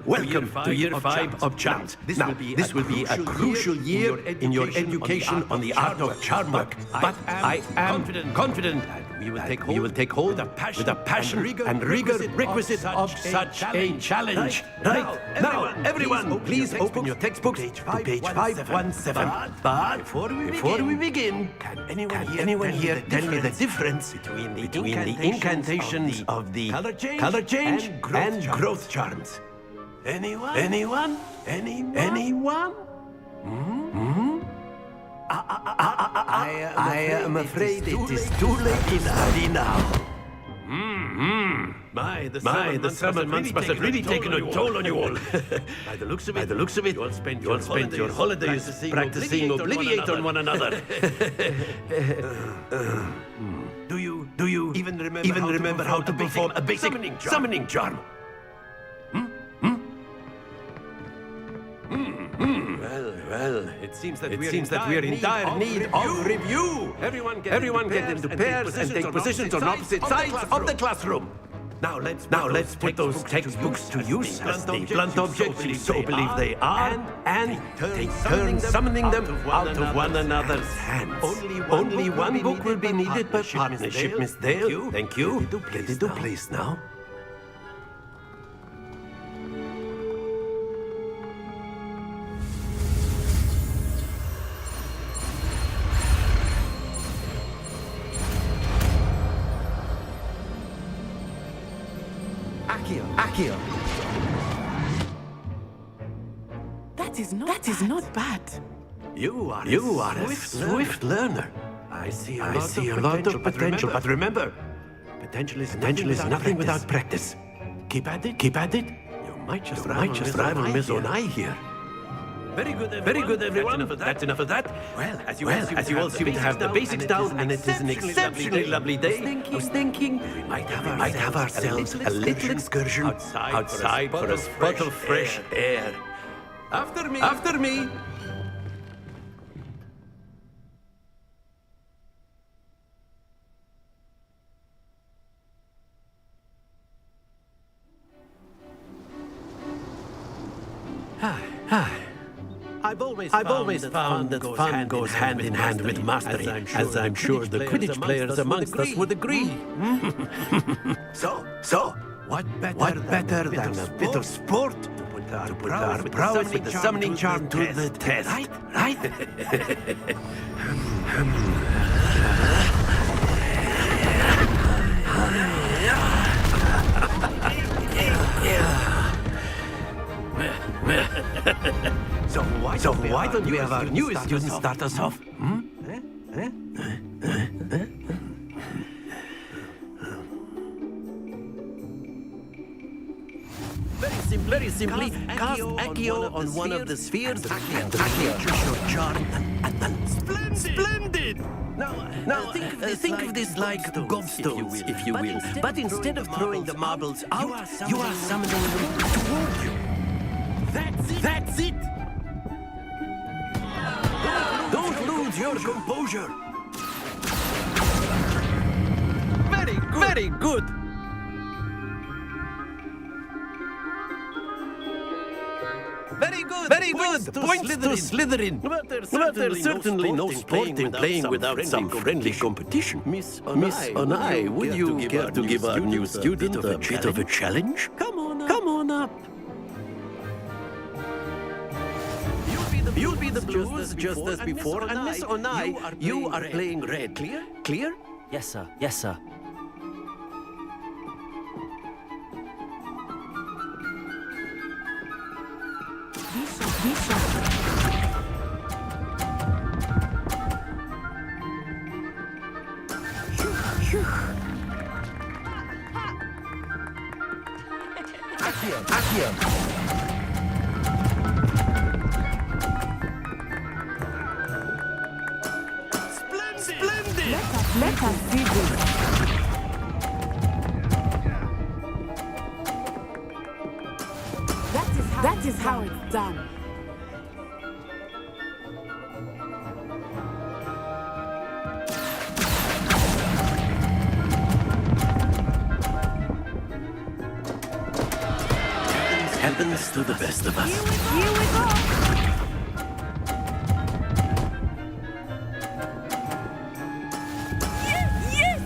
Welcome to Year 5 of Charms. Now, this will be a crucial year in your education on the art of charm work. But I am confident we will take hold with a passion and rigor requisite of such a challenge. Right, now, everyone, please open your textbooks to page 517. But before we begin, can anyone here tell me the difference between the incantations of the color change and growth charms? Anyone? I am afraid it is too late in now. The summer months must have really taken a toll on you all. By the looks of it, you'll spend your holidays practicing Obliviate on one another. Do you even remember how to perform a basic summoning charm? Well, it seems that we are in dire need of review. Everyone get into pairs and take positions on opposite sides of the classroom. Now let's put those textbooks to use as the blunt objects you so believe they are, and take turns summoning them out of one another's hands. Only one book will be needed per partnership, Miss Dale. Thank you. Let it do please now. Accio. That is not bad. You are a swift learner. I see a lot of potential, but remember, potential is nothing without practice. Keep at it. You might just rival Miss Onai here. Very good, everyone. That's enough of that. Well, as you all seem to have the basics down, and it is an exceptionally lovely day, I was thinking we might have ourselves a little excursion outside for a spot of fresh air. After me. I've always found that fun goes hand in hand with mastery, as I'm sure the Quidditch players amongst us would agree. So, what better than a bit of sport to put our prowess with the summoning charm to the test, right? So why don't we have our newest student start us off? Very simply, cast Accio on one of the spheres and relinquish your charm and Splendid! Now, think of this like gobstones, if you will. But instead of throwing the marbles out, you are summoning them toward you. That's it! Don't lose your composure. Very good. Very good. Points to Slytherin. But there's certainly no sport in playing without some friendly competition. Miss Onai, would you care to give our new student a bit of a challenge? Come on up. You'll be the blues just as before, and Miss Onai, you are playing red. Clear? Yes, sir. Accio. Splendid! Let us see this. That is how it's done. Happens to the best of us. Here we go. Yes!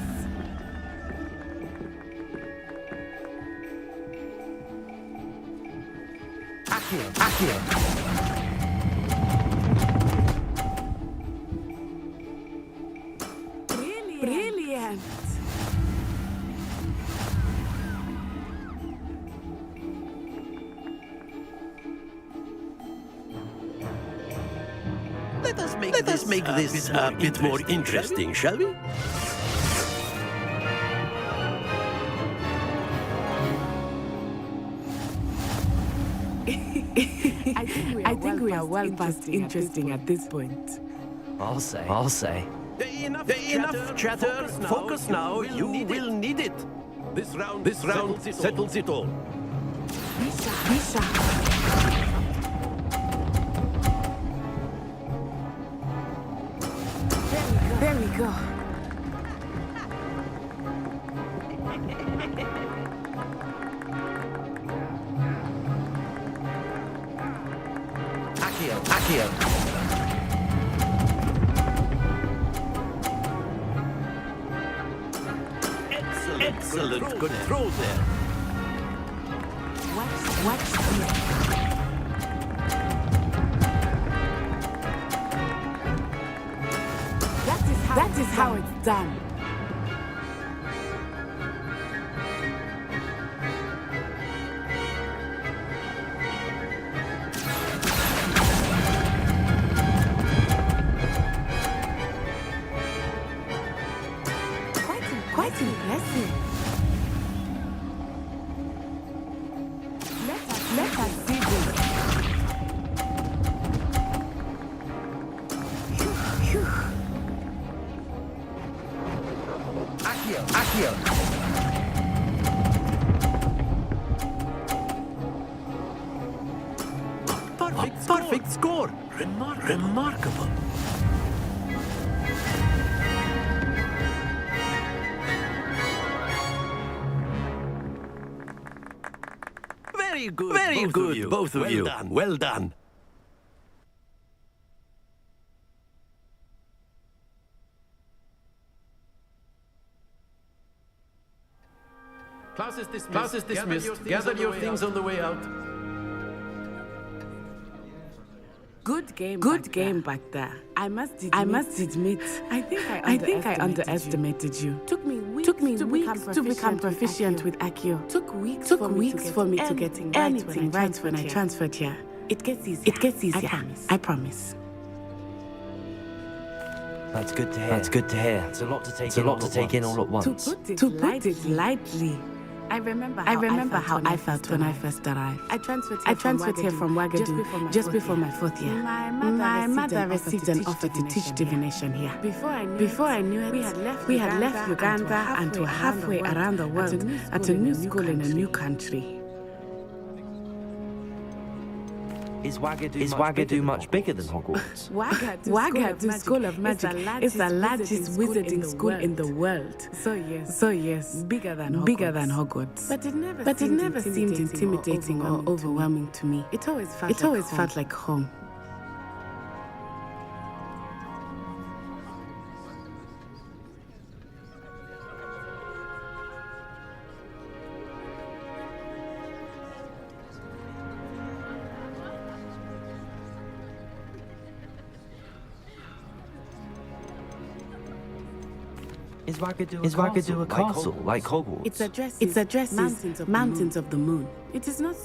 Accio. Brilliant. Let us make this a bit more interesting, shall we? we are well past interesting at this point. I'll say. Enough chatter. Focus now. You will need it. This round settles it all. Misha. There we go. Accio. Excellent. Good throw there. Watch this. That is how it's done. Quite impressive. Let us see this. Accio. Perfect score. Remarkable. Very good, both of you. Well done. Class is dismissed. Gather your things on the way out. Good game back there. I must admit, I think I underestimated you. Took me weeks to become proficient with Accio. Took weeks for me to get anything right when I transferred here. It gets easier. I promise. That's good to hear. It's a lot to take in all at once. To put it lightly. I remember how I felt when I first arrived. I transferred here from Ouagadougou just before my fourth year. My mother received an offer to teach divination here. Before I knew it, we had left Uganda and were halfway around the world at a new school in a new country. Is Ouagadougou much bigger than Hogwarts? Ouagadougou School of Magic is the largest wizarding school in the world. So yes, bigger than Hogwarts. But it never seemed intimidating or overwhelming to me. It always felt like home. Is Ouagadougou a castle like Hogwarts? It addresses mountains of the moon. It is not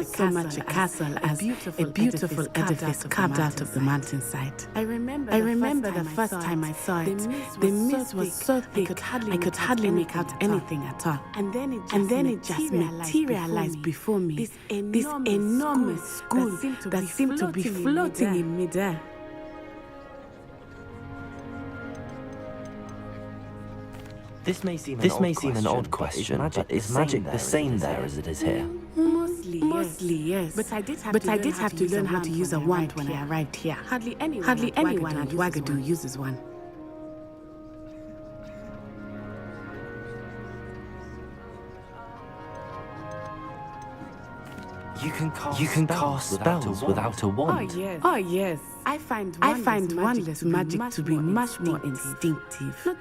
so much a castle as a beautiful edifice carved out of the mountainside. I remember the first time I saw it. The mist was so thick I could hardly make out anything at all. And then it just materialized before me. This enormous school that seemed to be floating in midair. This may seem an odd question, but is magic the same there as it is here? Mostly, yes. But I did have to learn how to use a wand when I arrived here. Hardly anyone at Ouagadougou uses one. You can cast spells without a wand. Oh yes. I find wandless magic to be much more instinctive. Not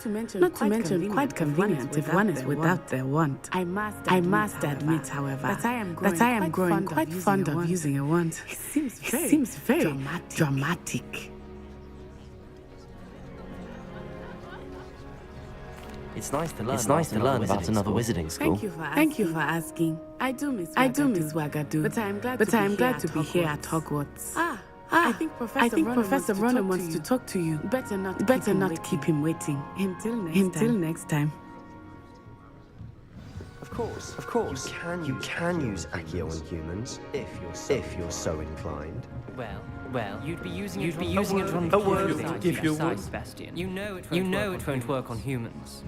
to mention quite convenient if one is without their wand. I must admit, however, that I am growing quite fond of using a wand. It seems very dramatic. It's nice to learn about another wizarding school. Thank you for asking. I do miss Ouagadougou, but I am glad to be here at Hogwarts. I think Professor Ronan wants to talk to you. Better not keep him waiting. Until next time. Of course, you can use Accio on humans if you're so inclined. Well, you'd be using it on A word, if you would. Sebastian. You know it won't work on humans.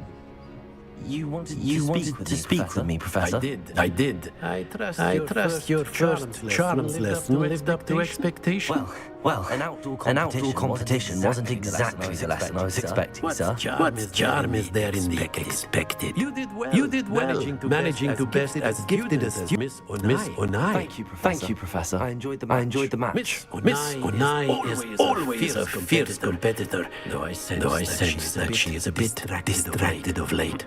You wanted to speak with me, Professor? I did. I trust your first charms lesson lived up to expectation. Well, an outdoor competition wasn't exactly the lesson I was expecting, sir. What charm is there in the expected? You did well, managing to best as gifted as Miss Onai. Thank you, Professor. I enjoyed the match. Miss Onai is always a fierce competitor, though I sense that she is a bit distracted of late.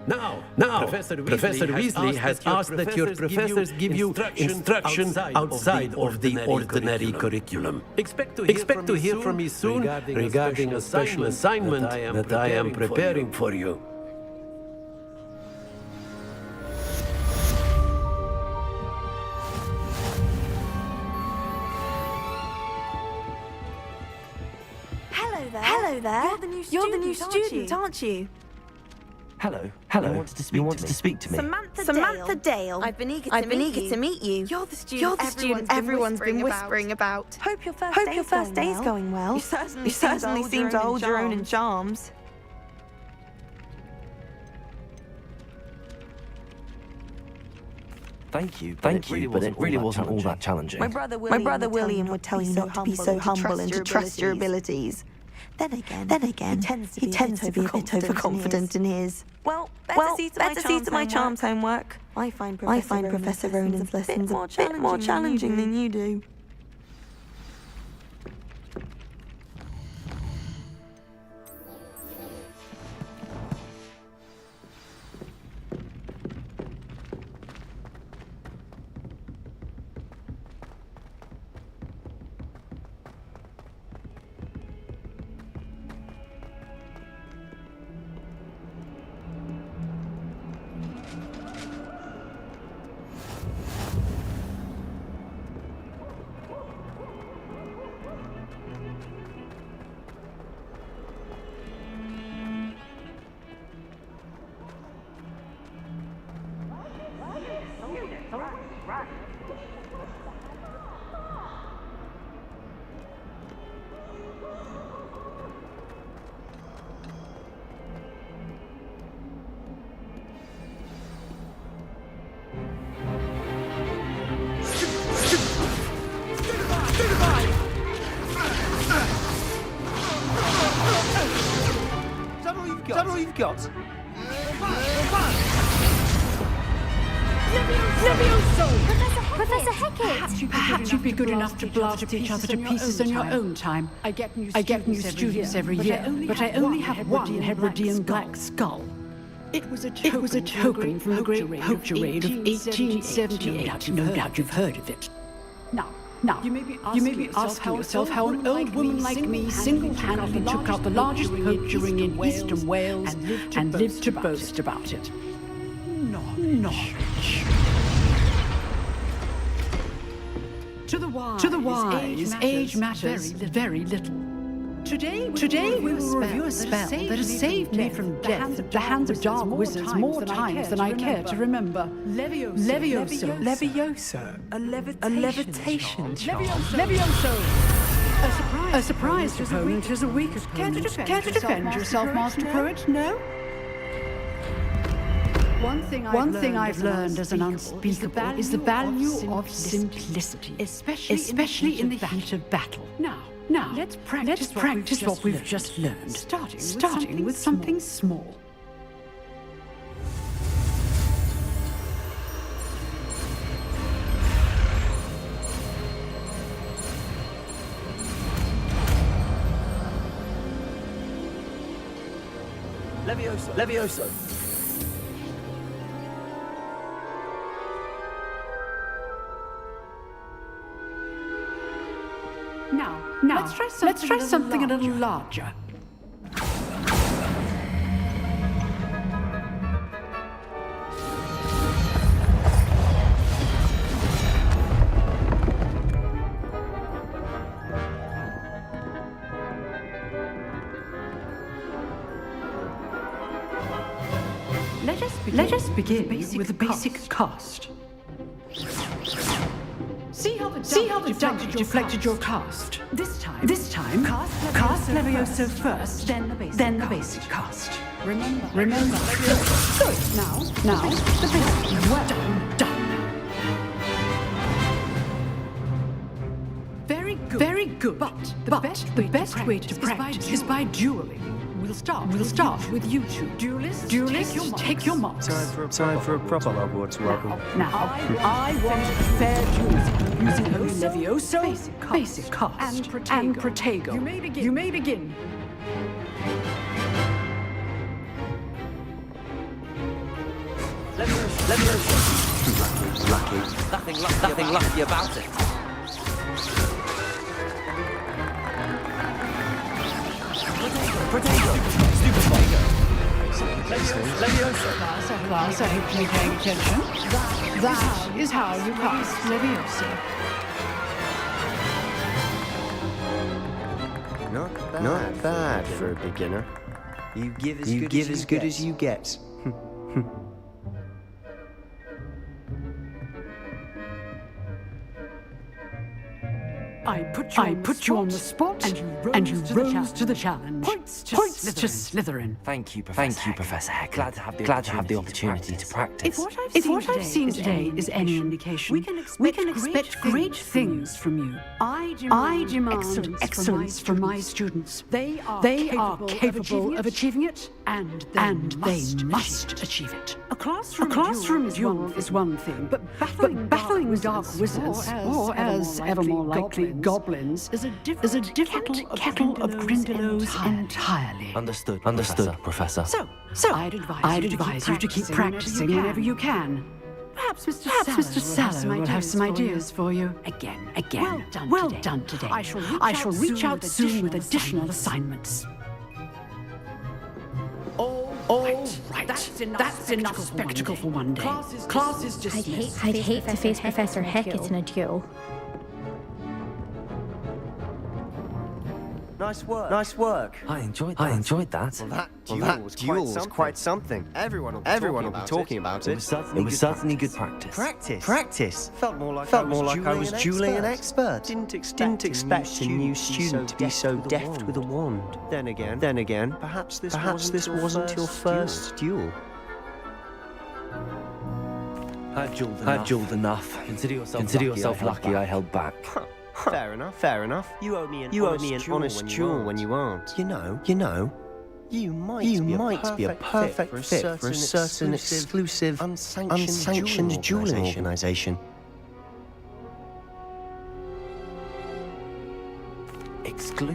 Now, Professor Weasley has asked that your professors give you instruction outside of the ordinary curriculum. Expect to hear from me soon regarding a special assignment that I am preparing for you. Hello there. You're the new student, aren't you? Hello. You wanted to speak to me? Samantha Dale. I've been eager to meet you. You're the student everyone's been whispering about. Hope your first day's going well. You certainly seem to hold your own in charms. Thank you, but it really wasn't all that challenging. My brother William would tell you not to be so humble and to trust your abilities. Then again, he tends to be a bit overconfident in his. Well, better see to my charms homework. I find Professor Ronan's lessons a bit more challenging than you do. Is that all you've got? Professor Hecat! Perhaps you'd be good enough to blast each other to pieces in your own time. I get new students every year, but I only have one Hebridean black skull. It was a token from the Great Poacherade of 1878. No doubt you've heard of it. Now, you may be asking yourself how an old woman like me single-handedly took out the largest poacher ring in eastern Wales and lived to boast about it. Knowledge. To the wise, age matters very little. Today we will review a spell that has saved me from death at the hands of dark wizards more times than I care to remember. Levioso. A levitation charm. Levioso. A surprise opponent is a weak opponent. Care to defend yourself, Master Poet? No? One thing I've learned as an unspeakable is the value of simplicity, especially in the heat of battle. Now, let's practice what we've just learned, starting with something small. Levioso. Now, let's try something a little larger. Let us begin with the basic cast. See how the judge deflected your cast. This time, cast Levioso first, then the basic cast. Remember. Good. Now, the basic. Well done. Very good. But the best way to practice is by dueling. We'll start with you two. Duelists, take your marks. Time for a proper Hogwarts welcome. Now, I want fair dueling using only Levioso, basic cast, and Protego. You may begin. Nothing lucky about it. Protego! Stupid Protego! Levioso! Class, I hope you're paying attention. That is how you cast Levioso. Not bad for a beginner. You give as good as you get. I put you on the spot, and you rose to the challenge. Points to Slytherin. Thank you, Professor Heck. Glad to have the opportunity to practice. If what I've seen today is any indication, we can expect great things from you. I demand excellence from my students. They are capable of achieving it, and they must achieve it. A classroom duel is one thing, but battling dark wizards, or as ever more likely goblins, is a different kettle of Grindylows entirely. Understood, Professor. So I'd advise you to keep practicing whenever you can. Perhaps Mr. Sallow will have some ideas for you. Again. Well done today. I shall reach out soon with additional assignments. All right. That's enough spectacle for one day. Class is dismissed. I'd hate to face Professor Hecat in a duel. Nice work. I enjoyed that. Well, that duel was quite something. Everyone will be talking about it. It was certainly good practice. Practice. Felt more like I was dueling an expert. Didn't expect a new student to be so deft with a wand. Then again, perhaps this wasn't your first duel. I've dueled enough. Consider yourself lucky I held back. Fair enough. You owe me an honest duel when you aren't. You know, you might be a perfect fit for a certain exclusive, unsanctioned dueling organization.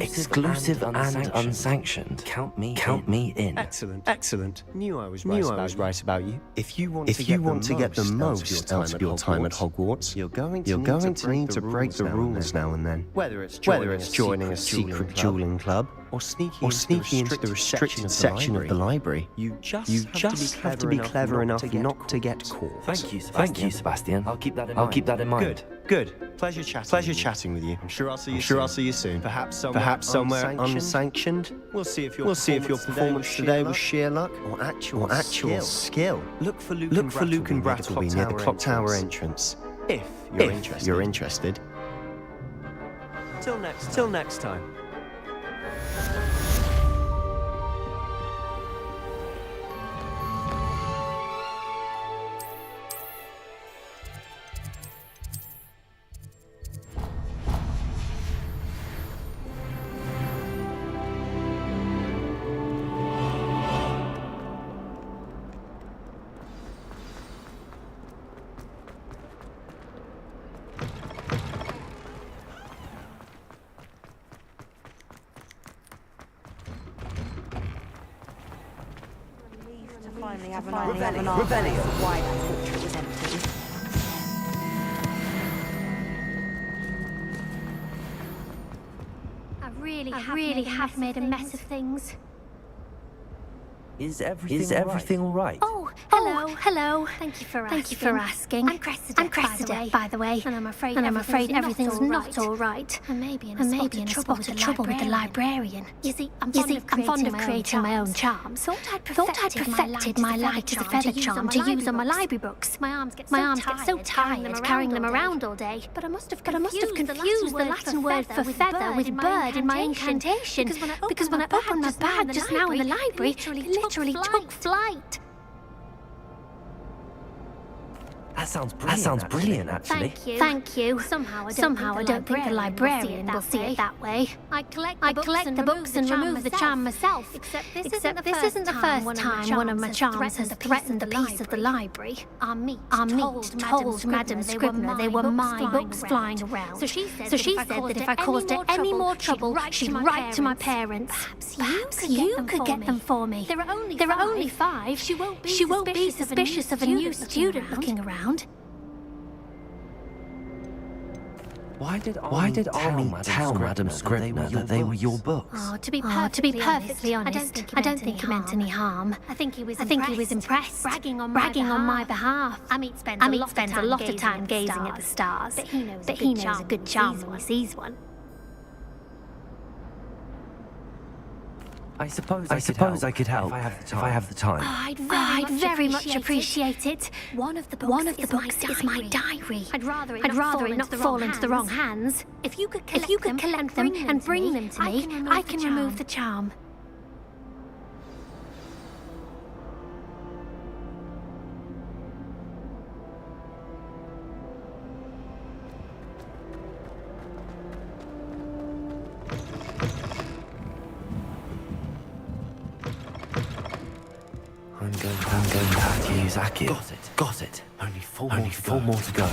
Exclusive and unsanctioned. Count me in. Excellent. Knew I was right about you. If you want to get the most out of your time at Hogwarts, you're going to need to break the rules now and then. Whether it's joining a secret dueling club or sneaking into the restricted section of the library, you just have to be clever enough not to get caught. Thank you, Sebastian. I'll keep that in mind. Good. Pleasure chatting with you. I'm sure I'll see you soon. Perhaps somewhere unsanctioned. We'll see if your performance today was sheer luck or actual skill. Look for Luke and Brattleby near the clock tower entrance. If you're interested. Till next time. Revelio. Why that portrait was empty. I really have made a mess of things. Is everything all right? Oh, hello. Thank you for asking. I'm Cressida, by the way. And I'm afraid everything's not all right. And maybe in a spot of trouble with the librarian. You see, I'm fond of creating my own charms. Thought I'd perfected my light as a feather charm to use on my library books. My arms get so tired carrying them around all day. But I must have confused the Latin word for feather with bird in my incantation. Because when I opened my bag just now in the library, it literally took flight. That sounds brilliant, actually. Thank you. Somehow I don't think the librarian will see it that way. I collect the books and remove the charm myself. Except this isn't the first time one of my charms has threatened the peace of the library. Our meet told Madame Scribner they were my books flying around. So she said that if I caused her any more trouble, she'd write to my parents. Perhaps you could get them for me. There are only 5. She won't be suspicious of a new student looking around. Why did Army tell Madame Scribner that they were your books? Oh, to be perfectly honest, I don't think he meant any harm. I think he was impressed, bragging on my behalf. Amit spends a lot of time gazing at the stars, but he knows a good charm when he sees one. I suppose I could help if I have the time. Oh, I'd very much appreciate it. One of the books is my diary. I'd rather it not fall into the wrong hands. If you could collect them and bring them to me, I can remove the charm. I'm going to have to use Accio. Got it. Only four more to go.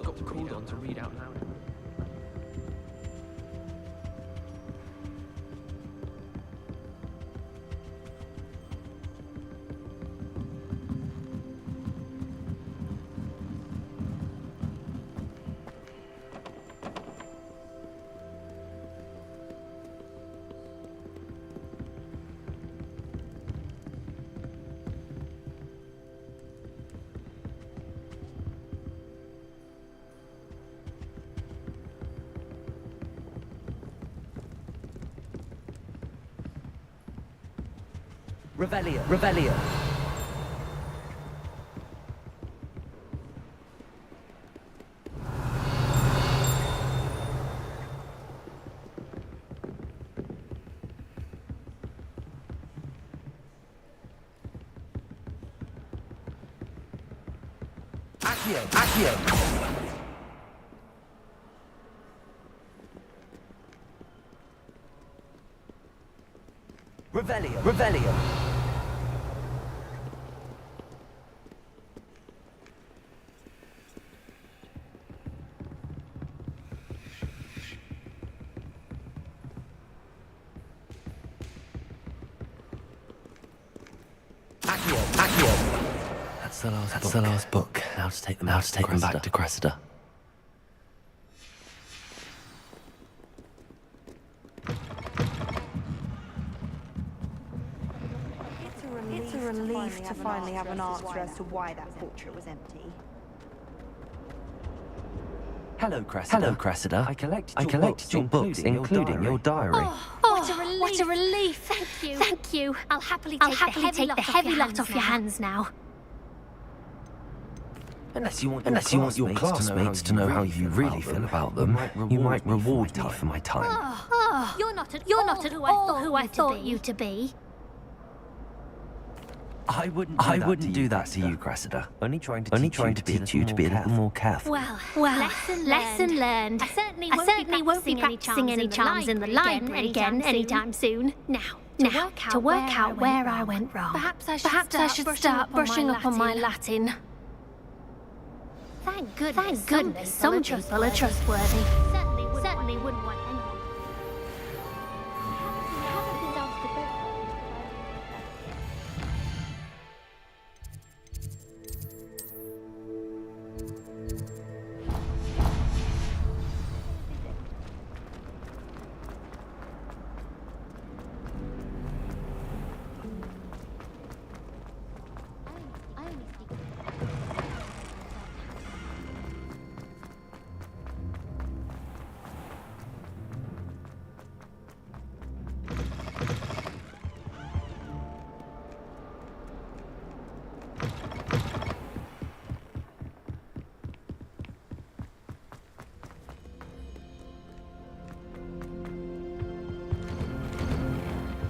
Got called on to read out loud. Revelio. Accio. Revelio. Accio. That's the last book. Now to take them back to Cressida. It's a relief to finally have an answer as to why that portrait was empty. Hello, Cressida. I collected your books, including your diary. What a relief. Thank you. I'll happily take the heavy lot off your hands now. Unless you want your classmates to know how you really feel about them, you might reward me for my time. You're not at all who I thought you to be. I wouldn't do that to you, Cressida. Only trying to teach you to be a little more careful. Well, lesson learned. I certainly won't be practicing any charms in the library again anytime soon. Now, to work out where I went wrong. Perhaps I should start brushing up on my Latin. Thank goodness some people are trustworthy. Certainly wouldn't want anyone.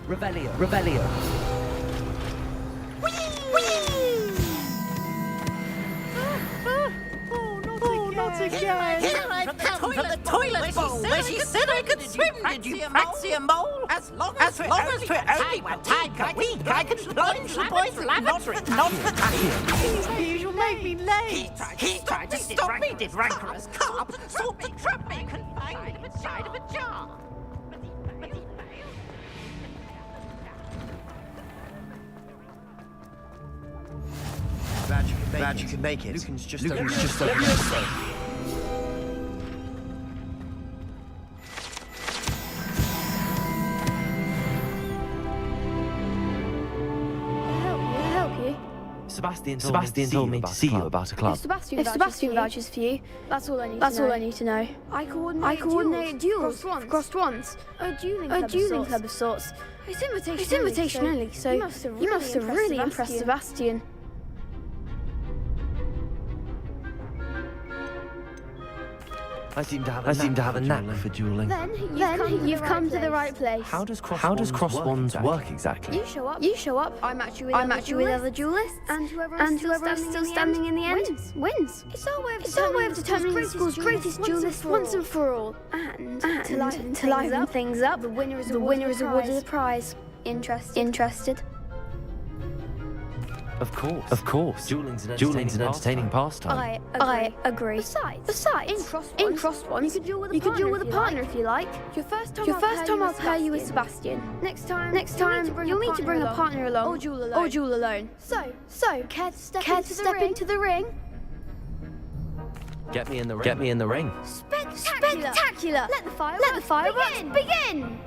Revelio. Not again. From the toilet bowl where she said I could swim. Did you praxia mole? As long as we're only one time a week, I can plunge the boy's lavatory. Not for Please, you'll make me late. He tried to stop me, did Rancorous carp, and sought to trap me confined inside of a jar. Glad you can make it. Lucan's just over. Sebastian told me to see you about a club. If Sebastian vouches for you, that's all I need to know. I coordinated duels across swans. A dueling club of sorts. It's invitation only, so you must have really impressed Sebastian. I seem to have a knack for dueling. Then you've come to the right place. How does cross wands work exactly? You show up. I match you with other duelists, and whoever is still standing in the end wins. It's our way of determining the school's greatest duelist once and for all. And to liven things up, the winner is awarded a prize. Interested? Of course. Dueling's an entertaining pastime. I agree. Besides, in cross wands, you could duel with a partner if you like. Your first time I'll pair you with Sebastian. Next time, you'll need to bring a partner along, or duel alone. So, care to step into the ring? Get me in the ring. Spectacular! Let the fireworks begin!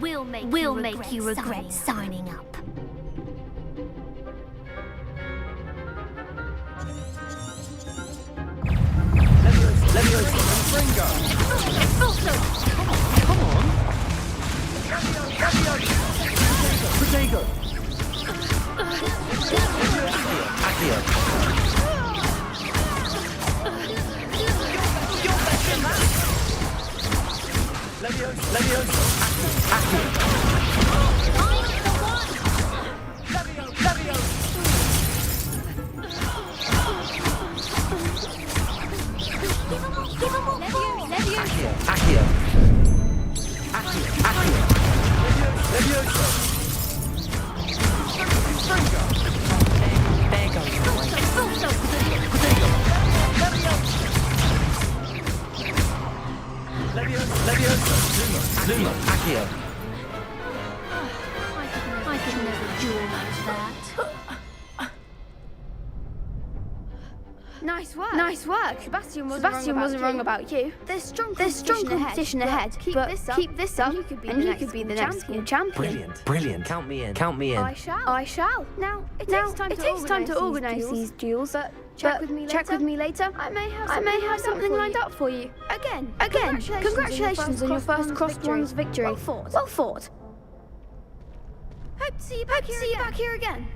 We'll make you regret signing up. Nice work. Nice work. Sebastian wasn't wrong about you. There's strong competition ahead. Keep this up, and you could be the next school champion. Brilliant. Count me in. I shall. Now, it takes time to organise these duels, but check with me later. I may have something lined up for you. Again, congratulations on your first cross-wands victory. Well fought. Hope to see you back here again.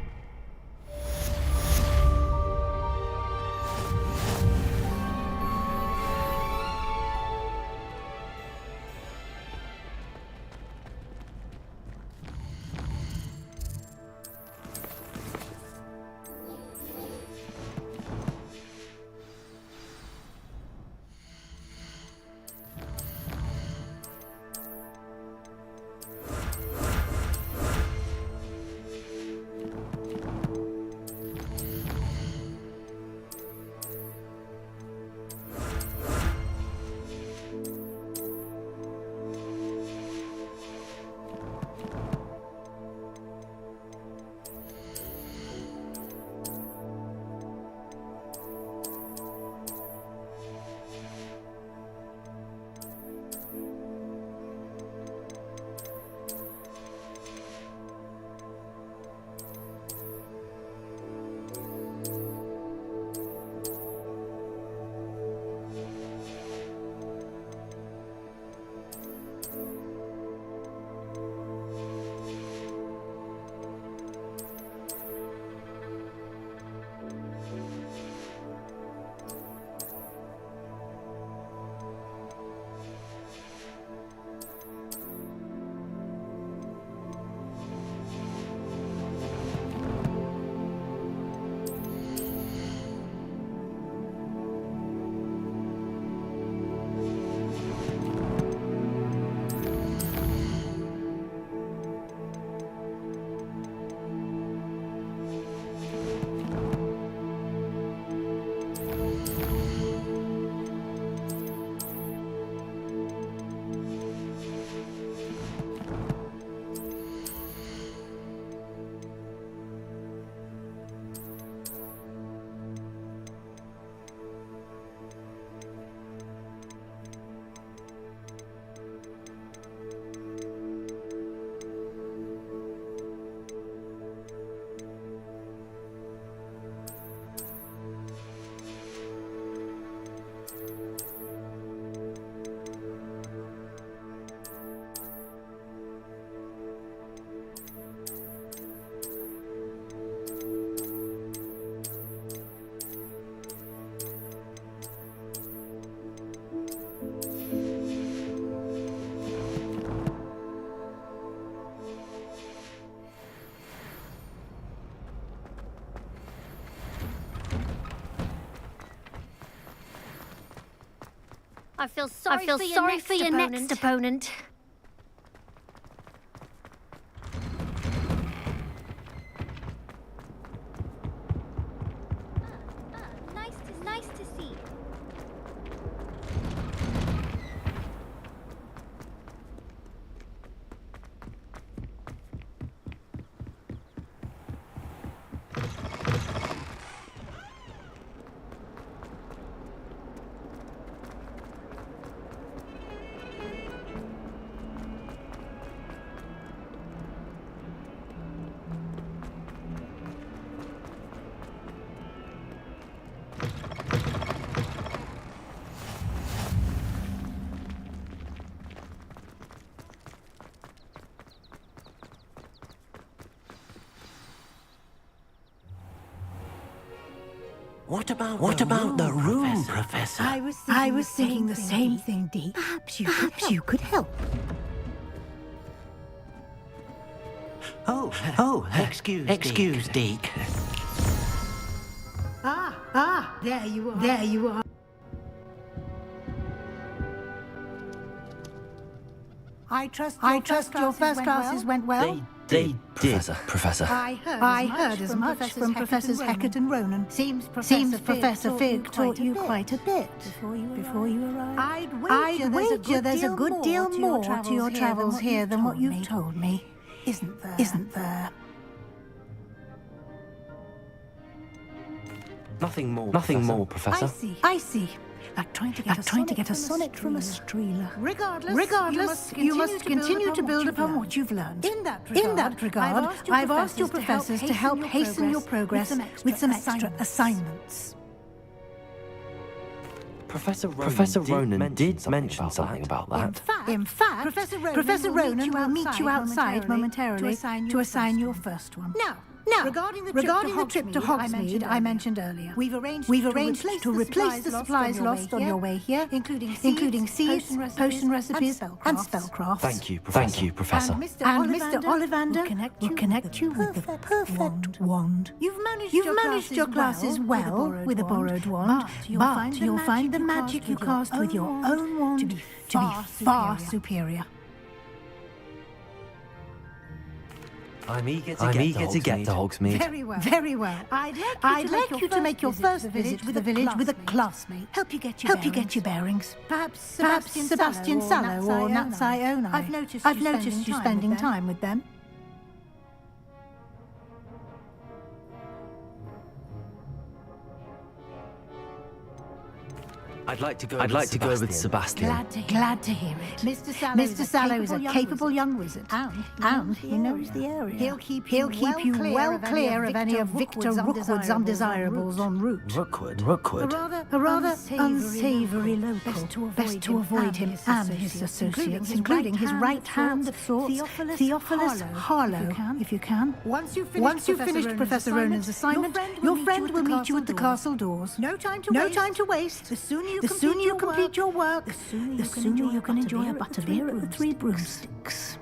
I feel sorry for your next opponent. Nice to see. What about the room, Professor? I was thinking the same thing, Deke. Perhaps you could help. Excuse, Deke. There you are. I trust your first classes went well. They did, Professor. I heard as much from Professors Hecat and Ronan. Seems Professor Fig taught you quite a bit before you arrived. I'd wager there's a good deal more to your travels here than what you've told me. Isn't there? Nothing more, Professor. I see. Like trying to get a sonnet from a streeler. Regardless, you must continue to build upon what you've learned. In that regard, I've asked your professors to help hasten your progress with some extra assignments. Professor Ronan did mention something about that. In fact, Professor Ronan will meet you outside momentarily to assign your first one. Now, regarding the trip to Hogsmeade I mentioned earlier, we've arranged to replace the supplies lost on your way here, including seeds, potion recipes, and spellcraft. Thank you, Professor. And Mr. Ollivander will connect you with the perfect wand. You've managed your classes well with a borrowed wand, but you'll find the magic you cast with your own wand to be far superior. I'm eager to get to Hogsmeade. Very well. I'd like you to make your first visit to the village with a classmate. Help you get your bearings. Perhaps Sebastian Sallow or Natsai Onai. I've noticed you spending time with them. I'd like to go with Sebastian. Glad to hear it. Mr. Sallow is a capable young wizard, and he knows the area. He'll keep you well clear of any of Victor Rookwood's undesirables en route. Rookwood? A rather unsavoury local. Best to avoid him and his associates, including his right hand of sorts, Theophilus Harlow, if you can. Once you've finished Professor Ronan's assignment, your friend will meet you at the castle doors. No time to waste. The sooner you complete your work, the sooner you can enjoy a butterbeer at the Three Broomsticks.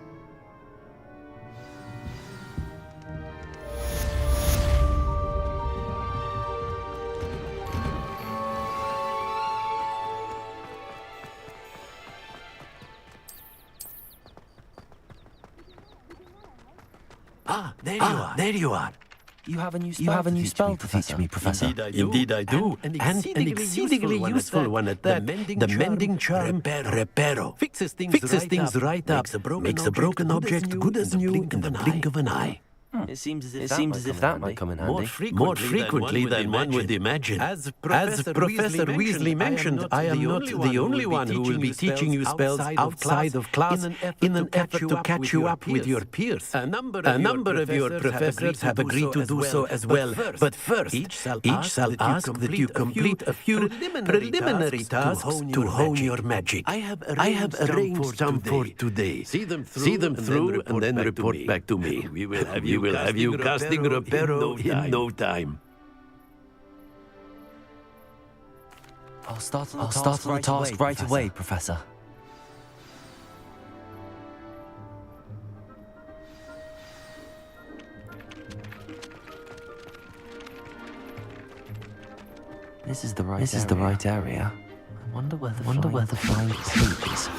There you are. You have a new spell to teach me, Professor. Indeed I do. And an exceedingly useful one at that. The mending charm Reparo. Fixes things right up. Makes a broken object good as new in the blink of an eye. It seems as if that might come in handy. More frequently than one would imagine. As Professor Weasley mentioned, I am not the only one who will be teaching you spells outside of class in an effort to catch you up with your peers. A number of your professors have agreed to do so as well. But first, each shall ask that you complete a few preliminary tasks to hone your magic. I have arranged some for today. See them through and then report back to me. We will have you casting Reparo in no time. I'll start on the task right away, Professor. This is the right area. I wonder where the flying cape is.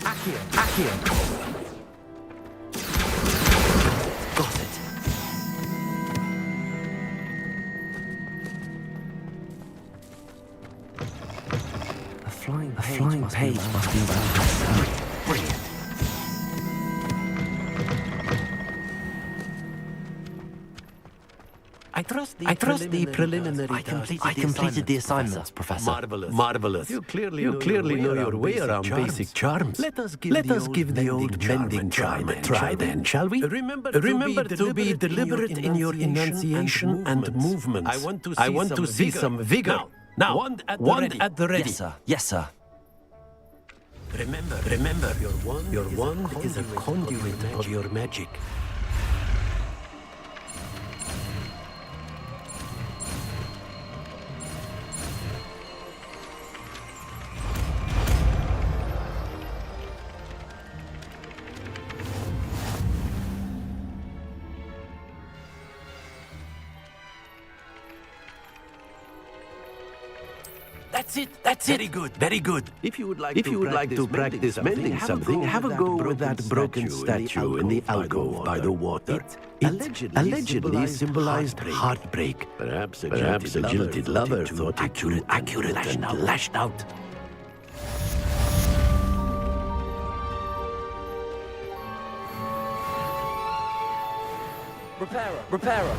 Accio. Got it. A flying page must be around this. Brilliant. I trust the preliminary. I completed the assignments, Professor. Marvelous. You clearly know your way around basic charms. Let us give the old mending charm a try then, shall we? Remember to be deliberate in your enunciation and movements. I want to see some vigor. Now, wand at the ready. Yes, sir. Remember, your wand is a conduit of your magic. That's it. Very good. If you would like to practice mending something, have a go with that broken statue in the alcove by the water. It allegedly symbolized heartbreak. Perhaps a jilted lover thought it too accurate and lashed out. Repairer.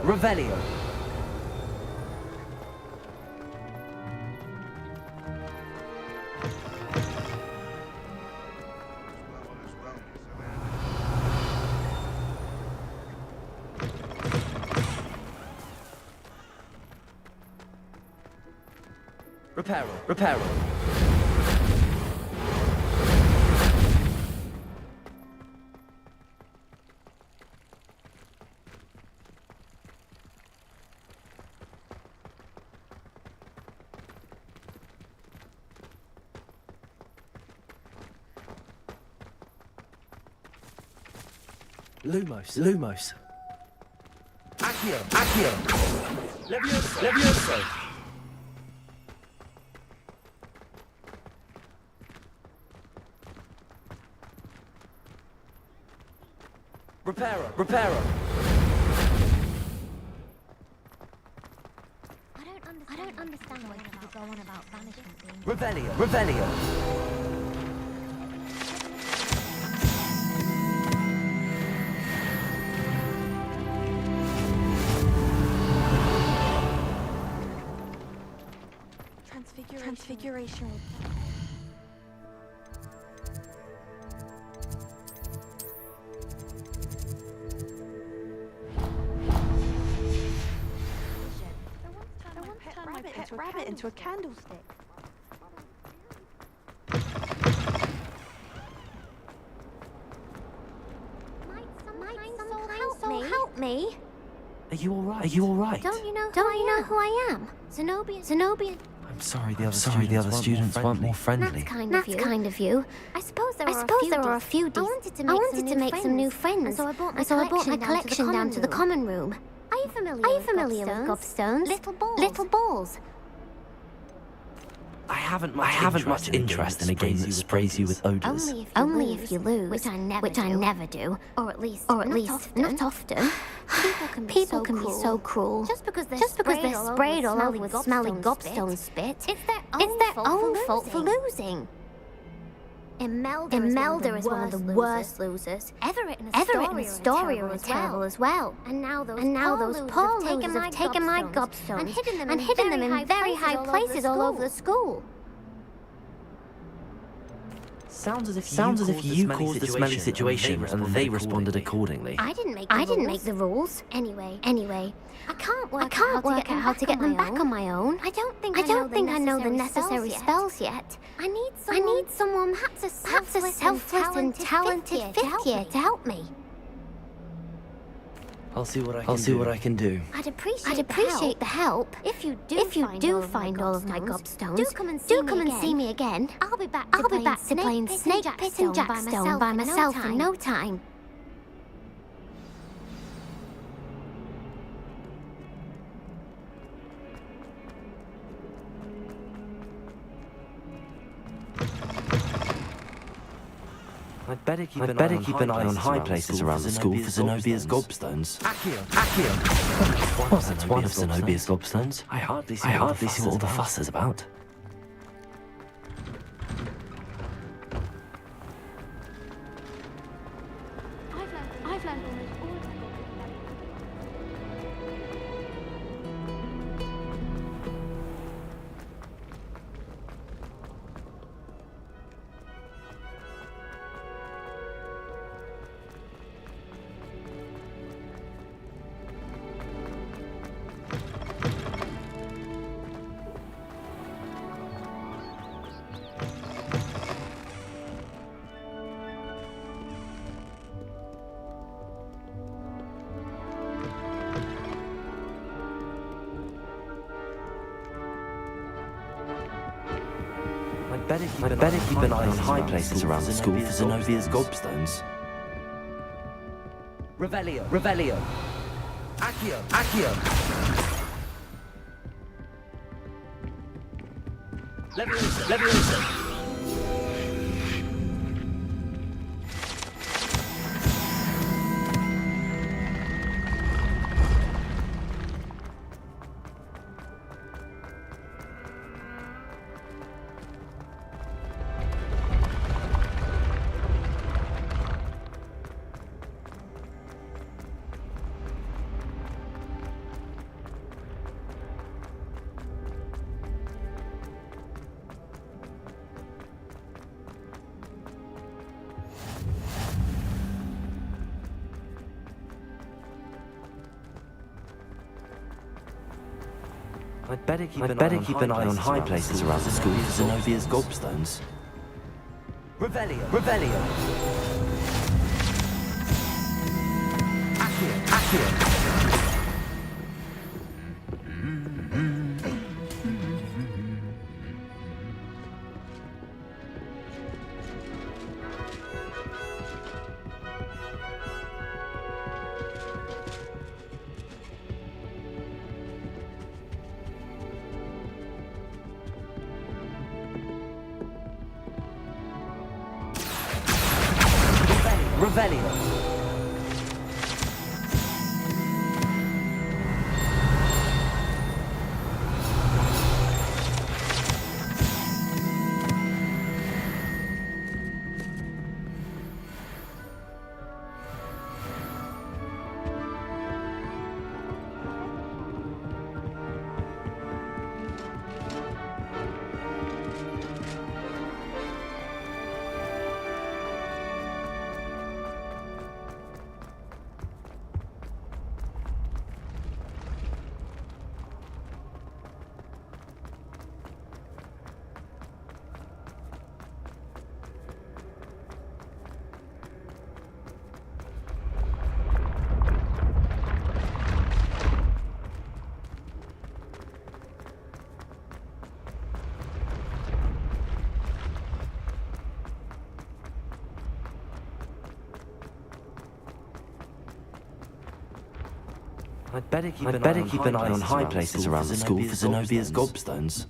Revelio. Repairer. Lumos. Accio. Levioso. Repairer. I don't understand why people go on about banishment being... Revelio. Transfiguration. I once turned my pet rabbit into a candlestick. Might some kind soul help me? Are you all right? Don't you know who I am? Zenobia. I'm sorry, the other students weren't more friendly. That's kind of you. I suppose there are a few Ds. I wanted to make some new friends, so I brought my collection down to the common room. Are you familiar with gobstones? Little balls. I haven't much interest in a game that sprays you with odors. Only if you lose, which I never do, or at least not often. People can be so cruel. Just because they're sprayed all over with smelly gobstone spit. It's their own fault for losing. Imelda is one of the worst losers. Everett and Astoria are terrible as well. And now those poor losers have taken my gobstones and hidden them in very high places all over the school. Sounds as if you caused the smelly situation and they responded accordingly. I didn't make the rules. Anyway, I can't work out how to get them back on my own. I don't think I know the necessary spells yet. I need someone, perhaps a selfless and talented fifth year to help me. I'll see what I can do. I'd appreciate the help. If you do find all of my gobstones, do come and see me again. I'll be back to playing Snake Pit and Jackstone by myself in no time. I'd better keep an eye on high places around the school for Zenobia's gobstones. Accio. Well, that's one of Zenobia's gobstones. I hardly see what all the fuss is about. I've learned almost all of them. I'd better keep an eye on high places around the school for Zenobia's gobstones. Revelio. Revelio. Accio. Accio. Leviosa. Leviosa. I'd better keep an eye on high places around the school for Zenobia's gobstones. Revelio. Revelio. Accio. Accio. Revelio. I'd better keep an eye on high places around the school for Zenobia's gobstones.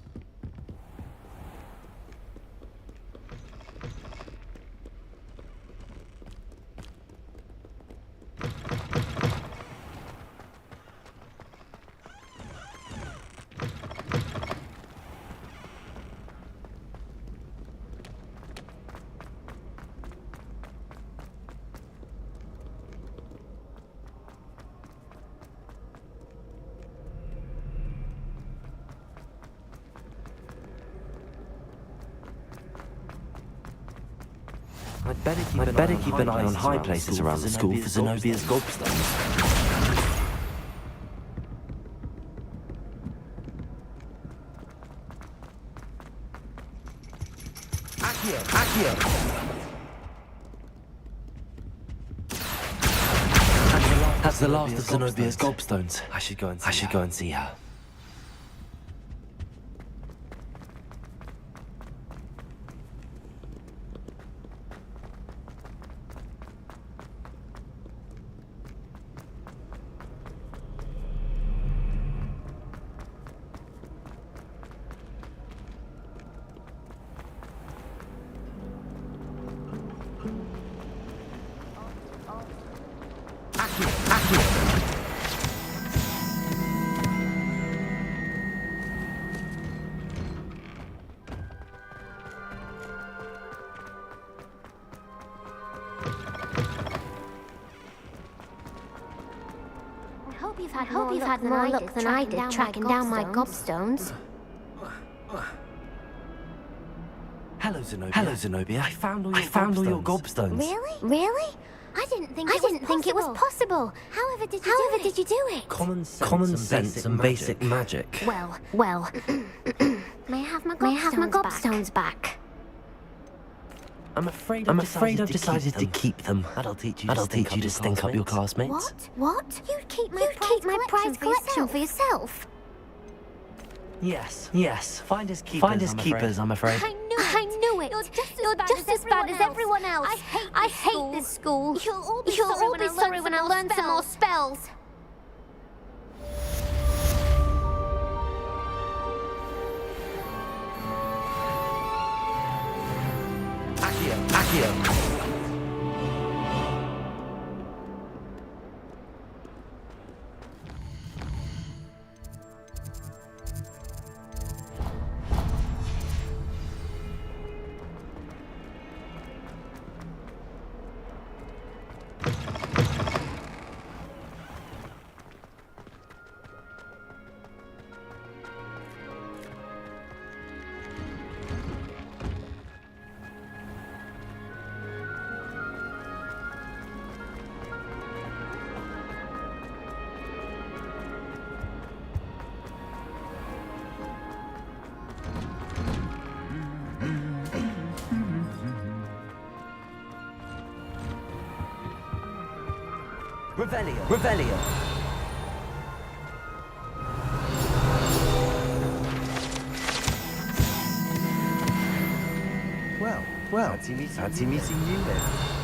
I'd better keep an eye on high places around the school for Zenobia's gobstones. Accio! Accio! That's the last of Zenobia's gobstones. I should go and see her. I hope you've had more luck than I did tracking down my gobstones. Hello, Zenobia. I found all your gobstones. Really? Really? I didn't think it was possible. However did you do it? Common sense and basic magic. Well. May I have my gobstones back? I'm afraid I've decided to keep them. That'll teach you to stink up your classmates. What? You'd keep my prized collection for yourself? Yes. Finders keepers, I'm afraid. I knew it. You're just as bad as everyone else. I hate this school. You'll all be sorry when I learn some more spells. Accio. Revelio. Well, fancy meeting you then.